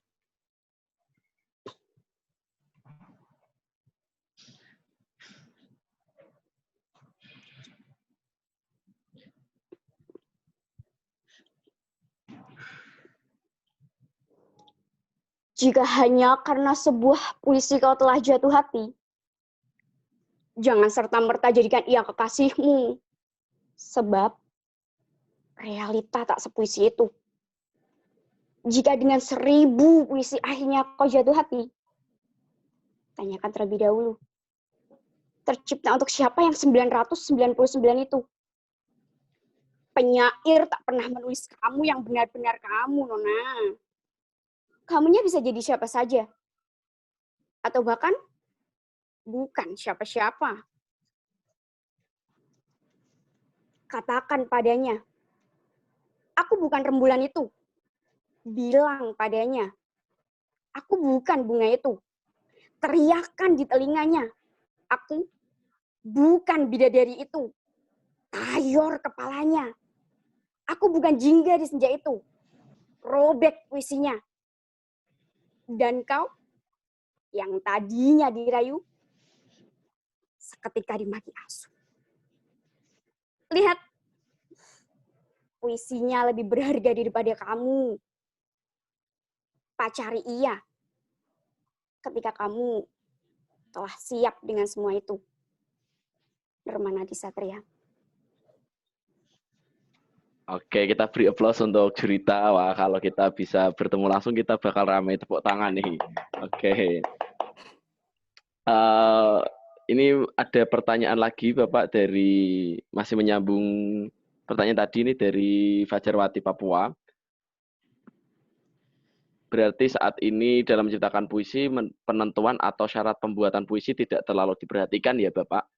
Jika hanya karena sebuah puisi kau telah jatuh hati, jangan serta-merta jadikan ia kekasihmu. Sebab realita tak sepuisi itu. Jika dengan 1000 puisi akhirnya kau jatuh hati, tanyakan terlebih dahulu. Tercipta untuk siapa yang 999 itu? Penyair tak pernah menulis kamu yang benar-benar kamu, Nona. Kamunya bisa jadi siapa saja. Atau bahkan bukan siapa-siapa. Katakan padanya, aku bukan rembulan itu. Bilang padanya, aku bukan bunga itu. Teriakan di telinganya, aku bukan bidadari itu. Tayor kepalanya, aku bukan jingga di senja itu. Robek puisinya. Dan kau yang tadinya dirayu, seketika dimaki asu. Lihat, puisinya lebih berharga daripada kamu. Pacari ia ketika kamu telah siap dengan semua itu. Norman Adi Satria. Oke, kita beri aplaus untuk Jurita. Wah, kalau kita bisa bertemu langsung, kita bakal ramai tepuk tangan nih. Oke. Ini ada pertanyaan lagi, Bapak, dari masih menyambung pertanyaan tadi ini dari Fajarwati, Papua. Berarti saat ini dalam menciptakan puisi, penentuan atau syarat pembuatan puisi tidak terlalu diperhatikan ya, Bapak?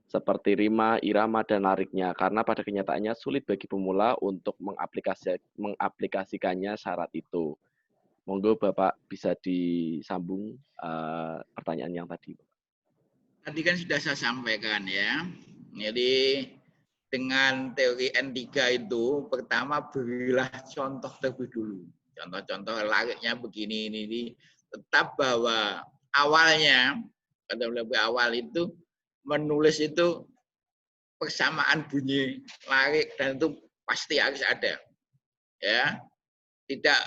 Seperti rima, irama, dan lariknya, karena pada kenyataannya sulit bagi pemula untuk mengaplikasikannya syarat itu. Monggo Bapak bisa disambung pertanyaan yang tadi. Tadi kan sudah saya sampaikan ya. Jadi dengan teori N3 itu, pertama berilah contoh terlebih dulu. Contoh-contoh lariknya begini ini. Tetap bahwa awalnya, pada lebih awal itu, menulis itu persamaan bunyi larik dan itu pasti harus ada, ya. Tidak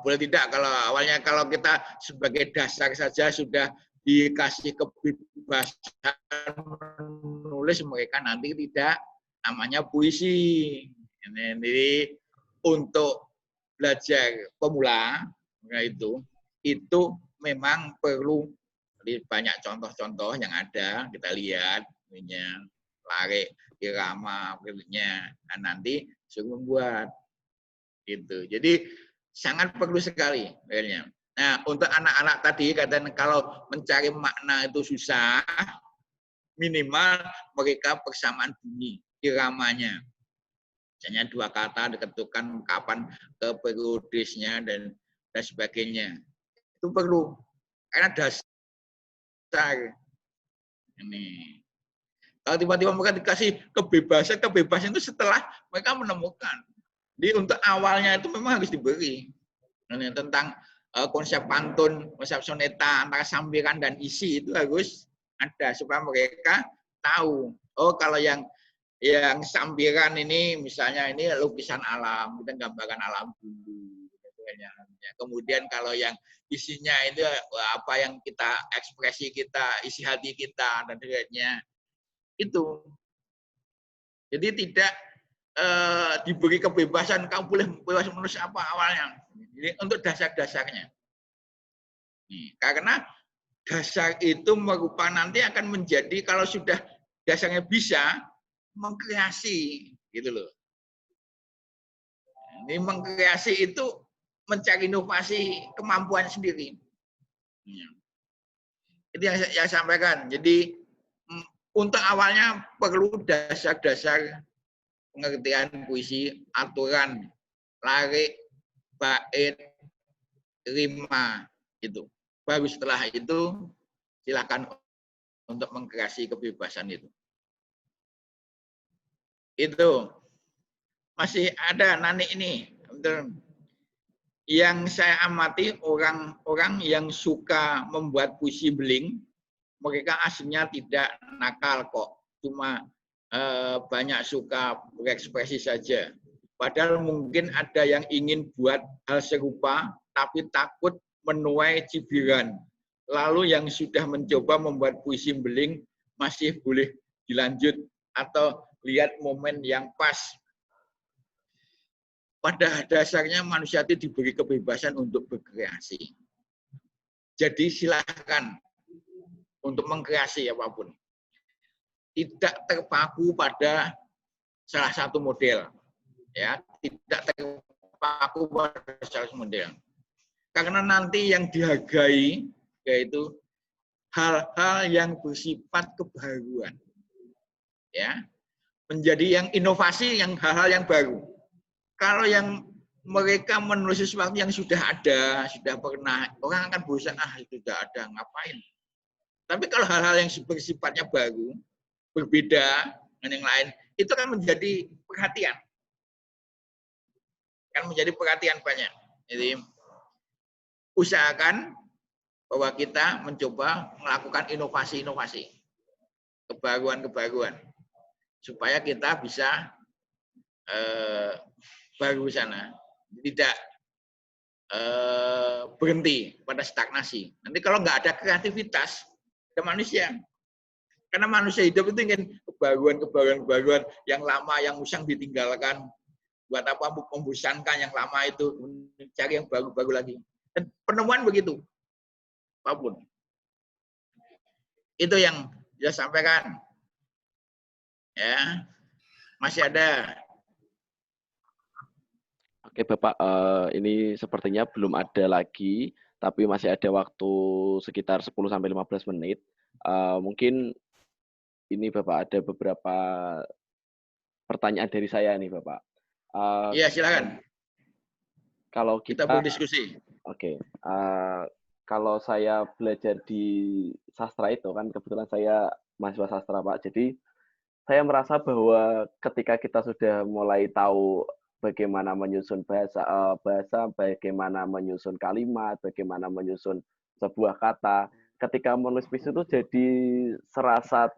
boleh tidak kalau awalnya kalau kita sebagai dasar saja sudah dikasih kebebasan menulis, mereka nanti tidak namanya puisi. Jadi untuk belajar pemula itu memang perlu banyak contoh-contoh yang ada, kita lihat larik, irama, berikutnya. Nah, nanti suruh membuat gitu. Jadi sangat perlu sekali akhirnya. Nah, untuk anak-anak tadi katanya kalau mencari makna itu susah, minimal mereka persamaan bunyi, iramanya. Misalnya 2 kata diketukan kapan ke periodisnya dan sebagainya. Itu perlu. Karena dasar ini. Kalau tiba-tiba mereka dikasih kebebasan itu setelah mereka menemukan. Jadi untuk awalnya itu memang harus diberi. Ini tentang konsep pantun, konsep soneta antara sambiran dan isi itu harus ada supaya mereka tahu. Oh, kalau yang sambiran ini misalnya ini lukisan alam, kita gambarkan alam dulu. Kemudian kalau yang isinya itu apa yang kita ekspresi kita, isi hati kita dan sebagainya. Itu. Jadi tidak diberi kebebasan, kamu boleh bebas menulis apa awalnya. Jadi untuk dasar-dasarnya. Karena dasar itu merupakan nanti akan menjadi, kalau sudah dasarnya bisa mengkreasi, gitu loh. Ini mengkreasi itu mencari inovasi kemampuan sendiri. Itu yang saya sampaikan. Jadi untuk awalnya perlu dasar-dasar pengertian puisi, aturan, larik, bait, rima, itu. Baru setelah itu silakan untuk mengkreasi kebebasan itu. Itu masih ada Nani ini. Yang saya amati orang-orang yang suka membuat puisi beling, mereka aslinya tidak nakal kok, cuma banyak suka berekspresi saja. Padahal mungkin ada yang ingin buat hal serupa, tapi takut menuai cibiran. Lalu yang sudah mencoba membuat puisi beling masih boleh dilanjut atau lihat momen yang pas. Pada dasarnya manusia itu diberi kebebasan untuk berkreasi. Jadi silahkan untuk mengkreasi apapun. Tidak terpaku pada salah satu model, ya, tidak terpaku pada salah satu model. Karena nanti yang dihargai yaitu hal-hal yang bersifat kebaruan, ya, menjadi yang inovasi, yang hal-hal yang baru. Kalau yang mereka menulis sesuatu yang sudah ada, sudah pernah, orang akan bosan, itu sudah ada, ngapain? Tapi kalau hal-hal yang bersifatnya baru, berbeda dengan yang lain, itu kan menjadi perhatian. Kan menjadi perhatian banyak. Jadi usahakan bahwa kita mencoba melakukan inovasi-inovasi, kebaruan-kebaruan, supaya kita bisa baru sana, tidak berhenti pada stagnasi. Nanti kalau nggak ada kreativitas ke manusia, karena manusia hidup itu ingin kebaruan yang lama, yang usang ditinggalkan. Buat apa membosankan yang lama itu, mencari yang baru-baru lagi. Dan penemuan begitu, apapun. Itu yang saya sampaikan. Ya, masih ada. Oke Bapak, ini sepertinya belum ada lagi, tapi masih ada waktu sekitar 10-15 menit. Mungkin ini Bapak ada beberapa pertanyaan dari saya nih Bapak. Iya, silakan. Kalau kita berdiskusi. Oke. Kalau saya belajar di sastra itu kan kebetulan saya mahasiswa sastra Pak. Jadi saya merasa bahwa ketika kita sudah mulai tahu bagaimana menyusun bahasa, bagaimana menyusun kalimat, bagaimana menyusun sebuah kata, ketika menulis puisi itu jadi serasa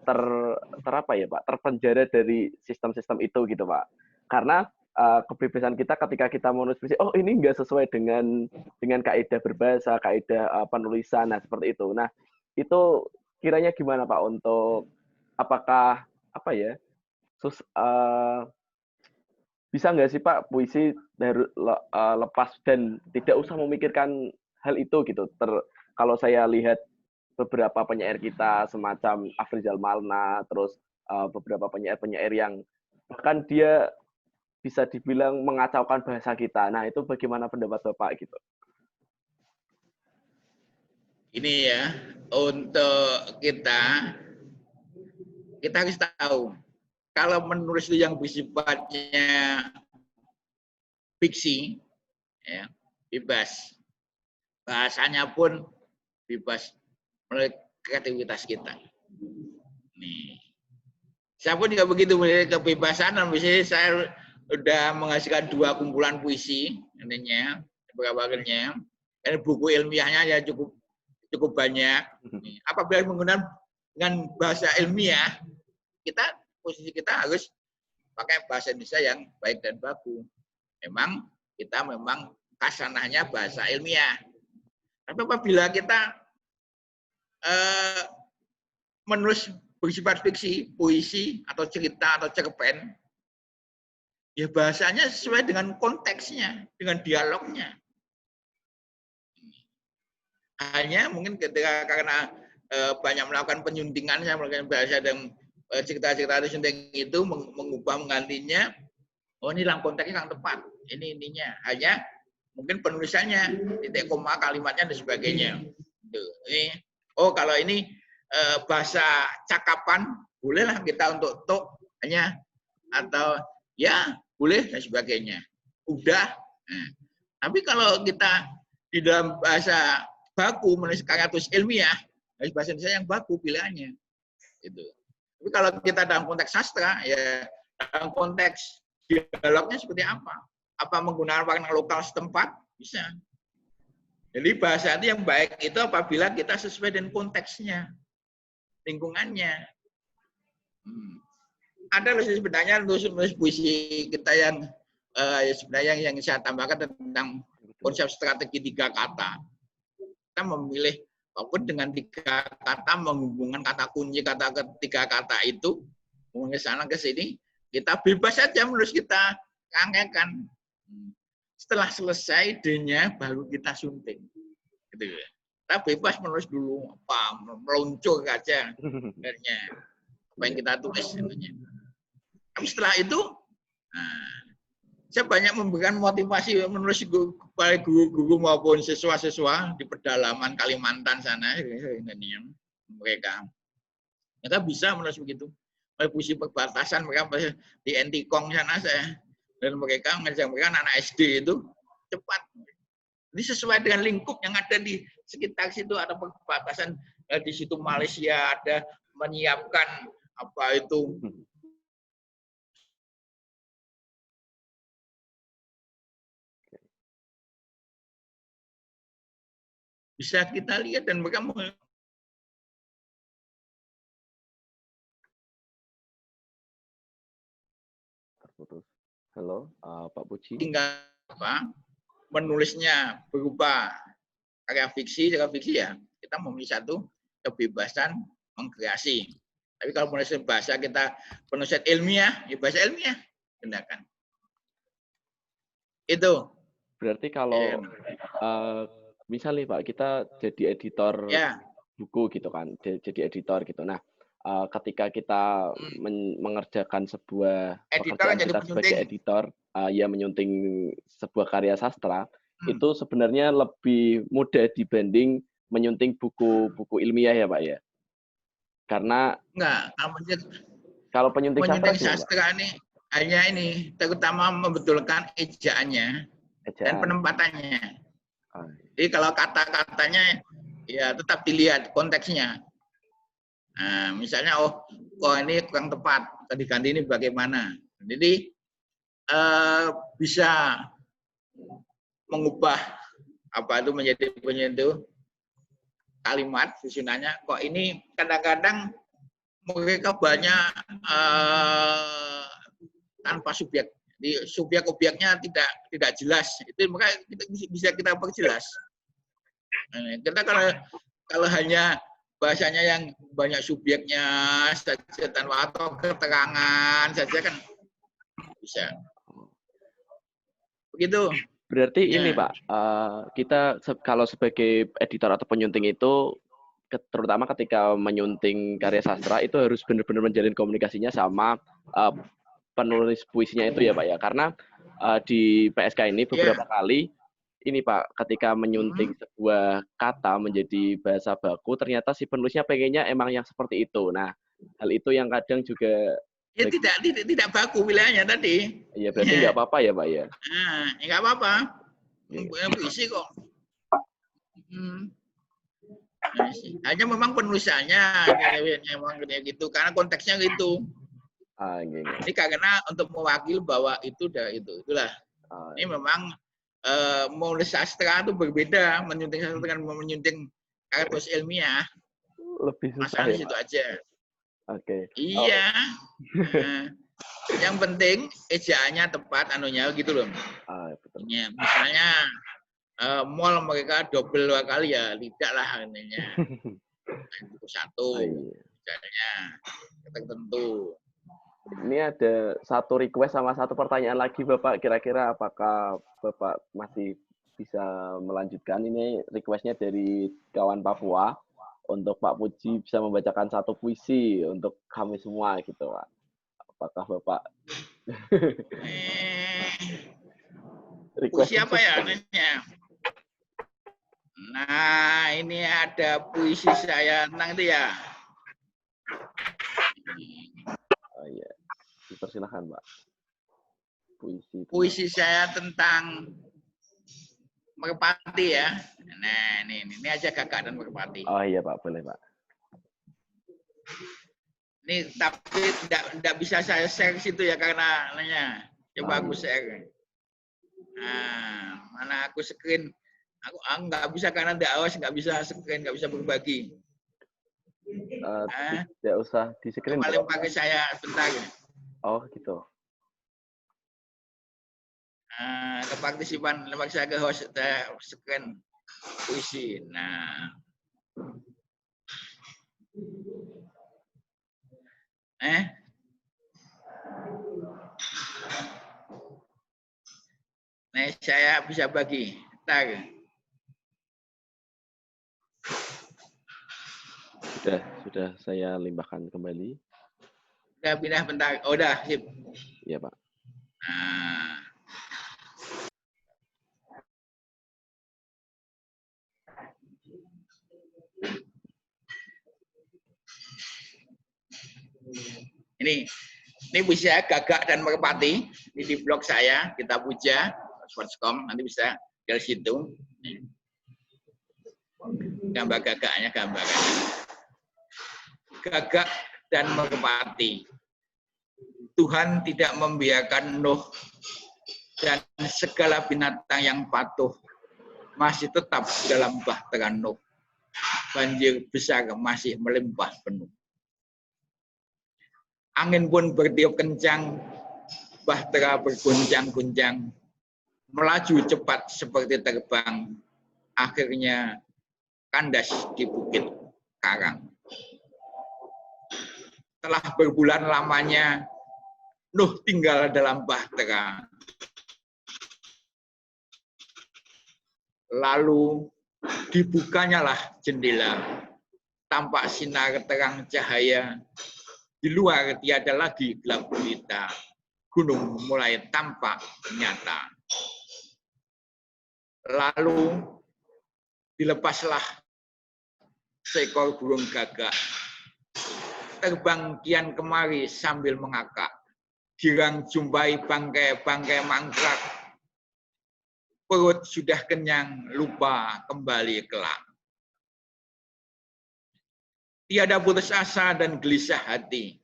terpenjara dari sistem-sistem itu gitu Pak. Karena kebebasan kita ketika kita menulis puisi, oh ini enggak sesuai dengan kaidah berbahasa, kaidah penulisan, nah seperti itu. Nah itu kiranya gimana Pak untuk apakah bisa nggak sih Pak puisi lepas dan tidak usah memikirkan hal itu gitu. Kalau saya lihat beberapa penyair kita semacam Afrizal Malna, terus beberapa penyair-penyair yang bahkan dia bisa dibilang mengacaukan bahasa kita. Nah itu bagaimana pendapat Bapak gitu? Ini ya, untuk kita harus tahu, kalau menulis itu yang bersifatnya fiksi, ya, bebas. Bahasanya pun bebas melalui kreativitas kita. Nih, saya pun juga begitu, kebebasan. Misalnya saya sudah menghasilkan 2 kumpulan puisi, intinya beberapa kalinya. Dan buku ilmiahnya ya cukup banyak. Apabila menggunakan dengan bahasa ilmiah, posisi kita harus pakai bahasa Indonesia yang baik dan baku. Kita memang kasanahnya bahasa ilmiah. Tapi apabila kita menulis bersifat fiksi, puisi atau cerita atau cerpen, ya bahasanya sesuai dengan konteksnya, dengan dialognya. Hanya mungkin ketika karena banyak melakukan penyuntingan, saya melakukan bahasa dan cerita-cerita sunting itu mengubah menggantinya. Oh, ini dalam konteksnya yang tepat. Ini ininya. Hanya mungkin penulisannya, titik koma, kalimatnya dan sebagainya. Ini, oh kalau ini bahasa cakapan, bolehlah kita untuk tok hanya atau ya boleh dan sebagainya. Udah. Nah, tapi kalau kita di dalam bahasa baku menulis karya tulis ilmiah, bahasa Indonesia yang baku pilihannya. Itu. Tapi kalau kita dalam konteks sastra, ya dalam konteks dialognya seperti apa? Apa menggunakan warna lokal setempat? Bisa. Jadi bahasa itu yang baik itu apabila kita sesuai dengan konteksnya, lingkungannya. Ada sebenarnya nulis puisi kita yang sebenarnya yang saya tambahkan tentang konsep strategi 3 kata. Kita memilih walaupun dengan 3 kata menghubungkan kata kunci kata ketiga kata itu, ke sana ke sini, kita bebas saja menulis kita rangkaikan. Setelah selesai idenya baru kita sunting. Gitu ya. Kita bebas menulis dulu apa meluncur aja sebenarnya apa yang kita tulis sebenarnya. Tapi setelah itu saya banyak memberikan motivasi menulis kepada guru-guru maupun siswa-siswa di pedalaman Kalimantan sana ini mereka bisa menulis begitu. Puisi perbatasan mereka di Entikong sana saya dan mereka mengajar mereka anak SD itu cepat. Ini sesuai dengan lingkup yang ada di sekitar situ, ada perbatasan di situ Malaysia, ada menyiapkan apa itu bisa kita lihat dan mereka Halo, Pak Puji. Tinggal apa? Menulisnya berupa karya fiksi ya kita memilih satu kebebasan mengkreasi. Tapi kalau menulis bahasa kita penulisan ilmiah, ya bahasa ilmiah gunakan. Itu. Berarti kalau misalnya Pak kita jadi editor buku gitu kan, jadi editor gitu. Nah, ketika kita mengerjakan sebuah pekerjaan kita sebagai editor, ya menyunting sebuah karya sastra, itu sebenarnya lebih mudah dibanding menyunting buku-buku ilmiah ya Pak ya? Karena kalau penyunting sastra ini hanya ini terutama membetulkan ejaannya dan penempatannya. Jadi kalau kata-katanya ya tetap dilihat konteksnya. Nah, misalnya kok ini kurang tepat, tadi ganti ini bagaimana. Jadi bisa mengubah apa itu menjadi penyentuh kalimat susunannya. Kok ini kadang-kadang mereka banyak tanpa subjek. Di subjek objeknya tidak jelas. Itu maka bisa kita perjelas. Kita kalau hanya bahasanya yang banyak subjeknya saja tanpa atau keterangan saja kan bisa. Begitu. Berarti ini Pak, kita kalau sebagai editor atau penyunting itu, terutama ketika menyunting karya sastra itu harus benar-benar menjalin komunikasinya sama penulis puisinya itu ya Pak ya. Karena di PSK ini beberapa kali ini Pak, ketika menyunting sebuah kata menjadi bahasa baku, ternyata si penulisnya pengennya emang yang seperti itu. Nah, hal itu yang kadang juga ya tidak baku wilayahnya tadi. Iya, berarti nggak apa-apa ya Pak ya? Nggak apa-apa. Puisi kok. Hanya memang penulisannya memang kayak gitu karena konteksnya gitu. Ini karena untuk mewakili bahwa itulah. Ini memang menulis sastra itu berbeda menyunting sastra dengan menyunting karya tulis ilmiah. Lebih susah. Masalah situ aja. Oke. Iya. Yang penting ejaannya tepat anunya gitu loh. Betul. Ya, misalnya mall mereka double 2 kali ya tidaklah ininya. Satu. misalnya tertentu. Ini ada satu request sama satu pertanyaan lagi, Bapak. Kira-kira apakah Bapak masih bisa melanjutkan? Ini requestnya dari kawan Papua. Untuk Pak Puji bisa membacakan satu puisi untuk kami semua gitu, Pak. Apakah Bapak Puisi apa ya nanya? Nah, ini ada puisi saya tentang itu ya. Oh iya, dipersilahkan, Pak. Puisi saya tentang merpati ya. Nah, ini aja Gagak dan merpati. Oh iya, Pak, boleh, Pak. Ini tapi tidak bisa saya share situ ya karena nanya. Coba aku share. Nah, mana aku screen? Aku nggak bisa karena awas nggak bisa screen, nggak bisa berbagi. Tidak usah di screen. Paling pakai saya bentar. Oh gitu. Ke partisipan, lemak saya ke host, saya screen puisi. Nah, nah saya bisa bagi. Bentar. Sudah saya limpahkan kembali. Udah pindah bentar. Oh, udah, sip. Iya, Pak. Nah. Ini puisi saya Gagak dan Merpati. Ini di blog saya, Kita Puja, Sportscom. Nanti bisa dari situ. Gambar gagaknya, gambarnya. Gagak dan Merpati. Tuhan tidak membiarkan Nuh dan segala binatang yang patuh masih tetap dalam bahtera Nuh. Banjir besar masih melimpah penuh. Angin pun bertiup kencang, bahtera berguncang-guncang, melaju cepat seperti terbang, akhirnya kandas di bukit karang. Telah berbulan lamanya, Nuh tinggal dalam bahtera. Lalu dibukanyalah jendela, tampak sinar terang cahaya. Di luar tiada lagi gelap gulita, gunung mulai tampak nyata. Lalu dilepaslah seekor burung gagak, terbang kian kemari sambil mengakak. Girang jumpai bangkai-bangkai mangkrak, perut sudah kenyang, lupa kembali kelak. Tiada putus asa dan gelisah hati.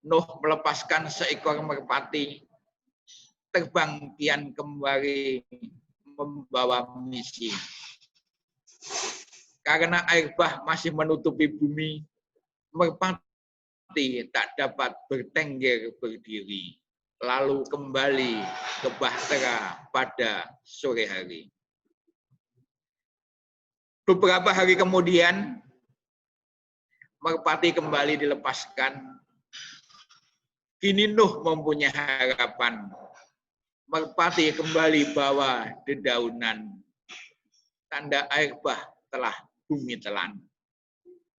Nuh melepaskan seekor merpati, terbang kian kembali membawa misi. Karena air bah masih menutupi bumi, merpati tak dapat bertengger berdiri. Lalu kembali ke bahtera pada sore hari. Beberapa hari kemudian, merpati kembali dilepaskan. Kini Nuh mempunyai harapan. Merpati kembali bawa dedaunan. Tanda air bah telah bumi telan.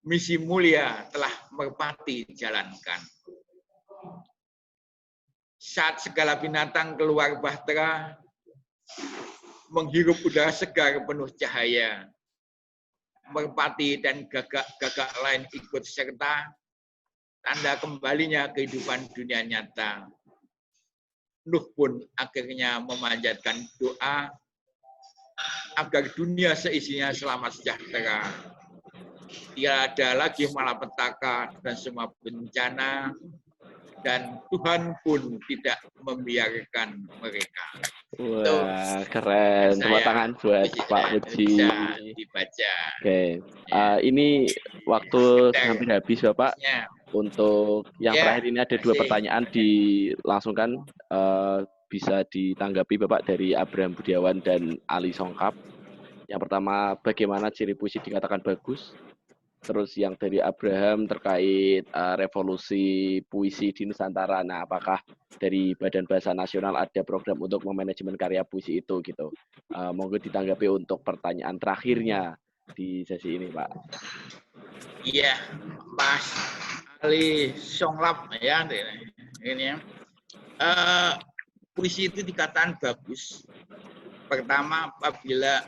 Misi mulia telah merpati jalankan. Saat segala binatang keluar bahtera, menghirup udara segar penuh cahaya, merpati dan gagak-gagak lain ikut serta, tanda kembalinya kehidupan dunia nyata. Nuh pun akhirnya memanjatkan doa agar dunia seisinya selamat sejahtera. Tiada lagi malapetaka dan semua bencana, dan Tuhan pun tidak membiarkan mereka. Wah, keren. Tepuk tangan buat Pak Puji. Bisa dibaca. Oke, ini waktu hampir habis, Bapak. Untuk yang terakhir ini ada dua pertanyaan dilangsungkan, bisa ditanggapi Bapak dari Abraham Budiawan dan Ali Songkap. Yang pertama, bagaimana ciri puisi dikatakan bagus? terus yang dari Abraham terkait revolusi puisi di Nusantara. Nah, apakah dari Badan Bahasa Nasional ada program untuk memanajemen karya puisi itu gitu? Monggo ditanggapi untuk pertanyaan terakhirnya di sesi ini, Pak. Iya, Mas Ali Songlap ya ini ya. Puisi itu dikatakan bagus. Pertama, apabila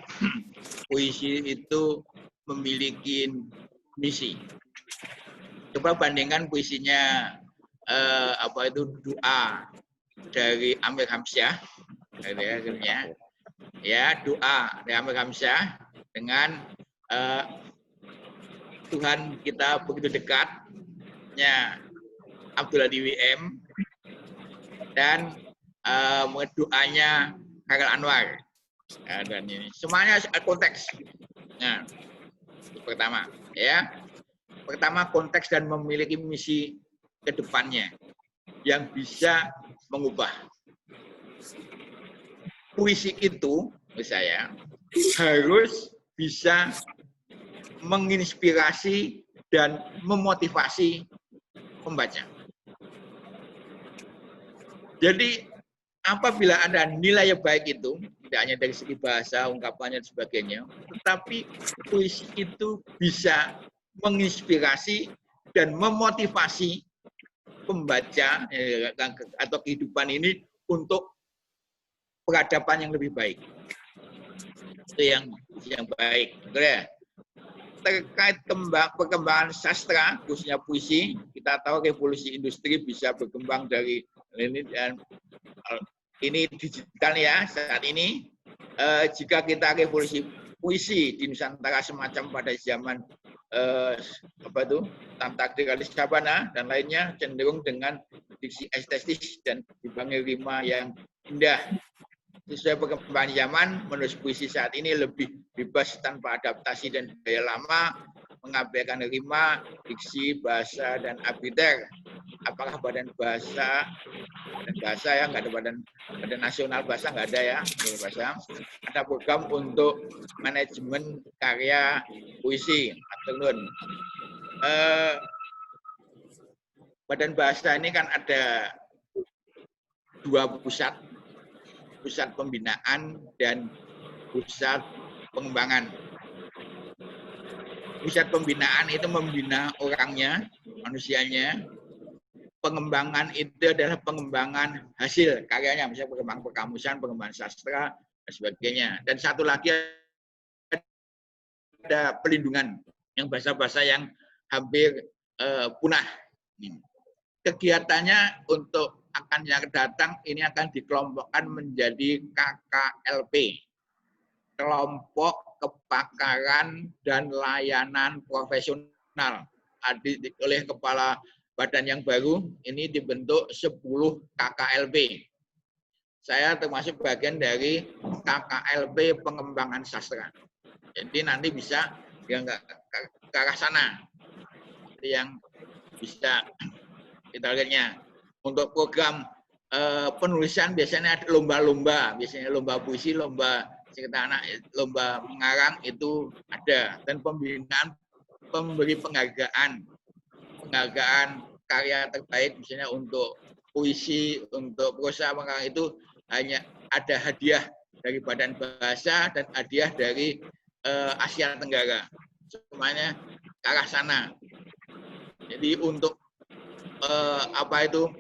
puisi itu memiliki misi. Coba bandingkan puisinya doa dari Amir Hamzah, ya doa dari Amir Hamzah dengan Tuhan kita begitu dekatnya Abdul Hadi WM dan doanya Khairil Anwar. Dan ini semuanya konteks. Nah, itu pertama, ya. Pertama konteks dan memiliki misi ke depannya yang bisa mengubah. Puisi itu, menurut saya, harus bisa menginspirasi dan memotivasi pembaca. Jadi apabila ada nilai yang baik itu, tidak hanya dari segi bahasa, ungkapannya, dan sebagainya, tetapi puisi itu bisa menginspirasi dan memotivasi pembaca atau kehidupan ini untuk peradaban yang lebih baik. Itu yang baik. Terkait perkembangan sastra, khususnya puisi, kita tahu revolusi industri bisa berkembang dari ini dan ini digital ya saat ini. Jika kita revolusi puisi di Nusantara semacam pada zaman Takdir Ali Sabana dan lainnya, cenderung dengan diksi estetis dan dibangun rima yang indah. Sesuai perkembangan zaman, menulis puisi saat ini lebih bebas tanpa adaptasi dan gaya lama, mengabaikan rima, diksi, bahasa, dan arbiter. Apakah badan bahasa ya, nggak ada badan nasional bahasa, nggak ada ya, bahasa. Ada program untuk manajemen karya puisi. Badan bahasa ini kan ada 2 pusat pembinaan dan pusat pengembangan. Pusat pembinaan itu membina orangnya, manusianya. Pengembangan itu adalah pengembangan hasil karyanya, misalnya pengembangan perkamusan, pengembangan sastra, dan sebagainya. Dan satu lagi ada pelindungan, yang bahasa-bahasa yang hampir punah. Kegiatannya untuk akan yang datang ini akan dikelompokkan menjadi KKLP, kelompok kepakaran dan layanan profesional. Oleh kepala badan yang baru ini dibentuk 10 KKLP. Saya termasuk bagian dari KKLP pengembangan sastra. Jadi nanti bisa yang ke arah sana yang bisa kita lihatnya. Untuk program penulisan biasanya ada lomba-lomba, biasanya lomba puisi, lomba cerita anak, lomba mengarang itu ada, dan pembinaan pemberi penghargaan karya terbaik, misalnya untuk puisi, untuk prosa mengarang itu hanya ada hadiah dari Badan Bahasa dan hadiah dari Asia Tenggara, semuanya ke arah sana. Jadi untuk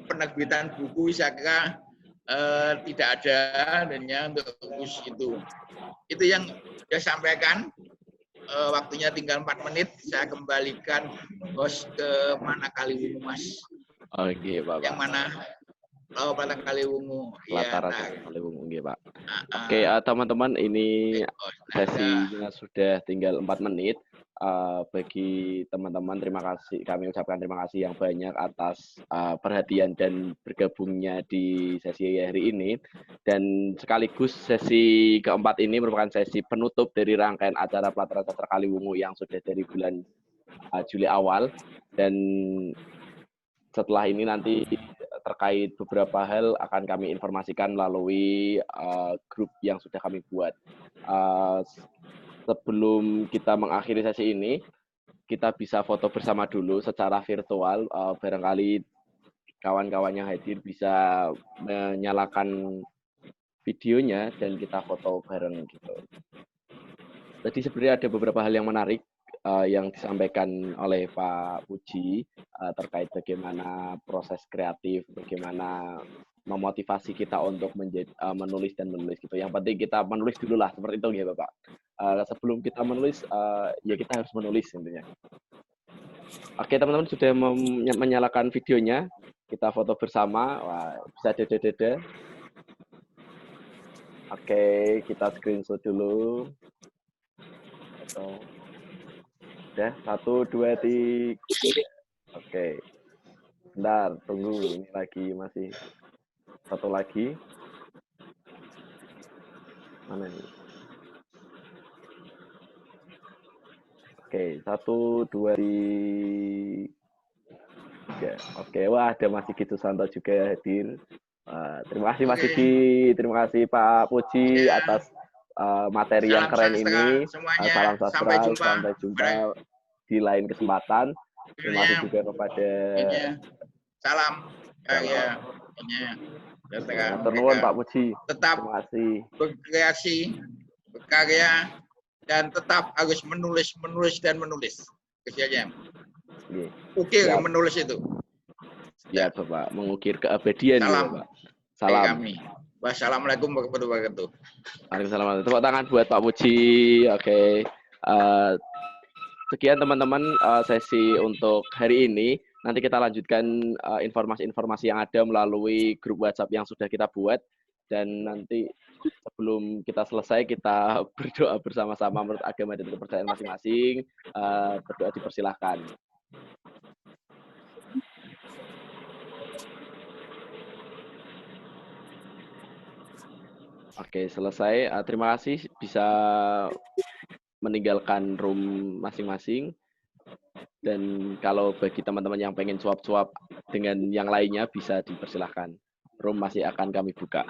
penerbitan buku saya kira tidak ada adanya untuk khusus itu. Itu yang saya sampaikan. Waktunya tinggal 4 menit. Saya kembalikan host ke mana Kaliwungu, Mas. Oke, Pak. Yang mana? Pelataran Kaliwungu. Pelataran Kaliwungu, Pak. Oke, teman-teman, ini sesinya sudah tinggal 4 menit. Bagi teman-teman, kami ucapkan terima kasih yang banyak atas perhatian dan bergabungnya di sesi hari ini. Dan sekaligus sesi keempat ini merupakan sesi penutup dari rangkaian acara Pelataran Sastra Kaliwungu yang sudah dari bulan Juli awal. Dan setelah ini nanti terkait beberapa hal akan kami informasikan melalui grup yang sudah kami buat. Sebelum kita mengakhiri sesi ini, kita bisa foto bersama dulu secara virtual. Barangkali kawan-kawan yang hadir bisa menyalakan videonya dan kita foto bareng gitu. Tadi sebenarnya ada beberapa hal yang menarik yang disampaikan oleh Pak Puji terkait bagaimana proses kreatif, bagaimana memotivasi kita untuk menulis dan menulis gitu. Yang penting kita menulis dulu lah, seperti itu ya Bapak. Sebelum kita menulis, ya kita harus menulis intinya. Oke teman-teman sudah menyalakan videonya, kita foto bersama. Wah, bisa dede-dede. Oke, kita screenshot dulu. Udah, 1, 2, 3. Oke. Bentar, tunggu. Ini lagi masih satu lagi. Mana ini? Oke, 1, 2, 3. Oke, wah ada Mas Sigit Susanto juga hadir. Terima kasih Mas Sigit, terima kasih Pak Puji atas materi yang keren ini. Salam sastra, sampai jumpa di lain kesempatan. Terima kasih juga kepada salam Ternuwun Pak Puji. Tetap terima kasih. Berkreasi, berkarya, dan tetap harus menulis dan menulis. Kesiannya. Ukir menulis itu. Ya Bapak, mengukir keabadian salam. Ya, Bapak. Salam. Kami. Wassalamualaikum warahmatullahi wabarakatuh. Waalaikumsalam. Tepuk tangan buat Pak Puji. Oke. Sekian teman-teman sesi untuk hari ini. Nanti kita lanjutkan informasi-informasi yang ada melalui grup WhatsApp yang sudah kita buat. Dan nanti sebelum kita selesai, kita berdoa bersama-sama menurut agama dan kepercayaan masing-masing. Berdoa dipersilahkan. Oke, selesai. Terima kasih bisa meninggalkan room masing-masing. Dan kalau bagi teman-teman yang pengen suap-suap dengan yang lainnya bisa dipersilahkan. Room masih akan kami buka.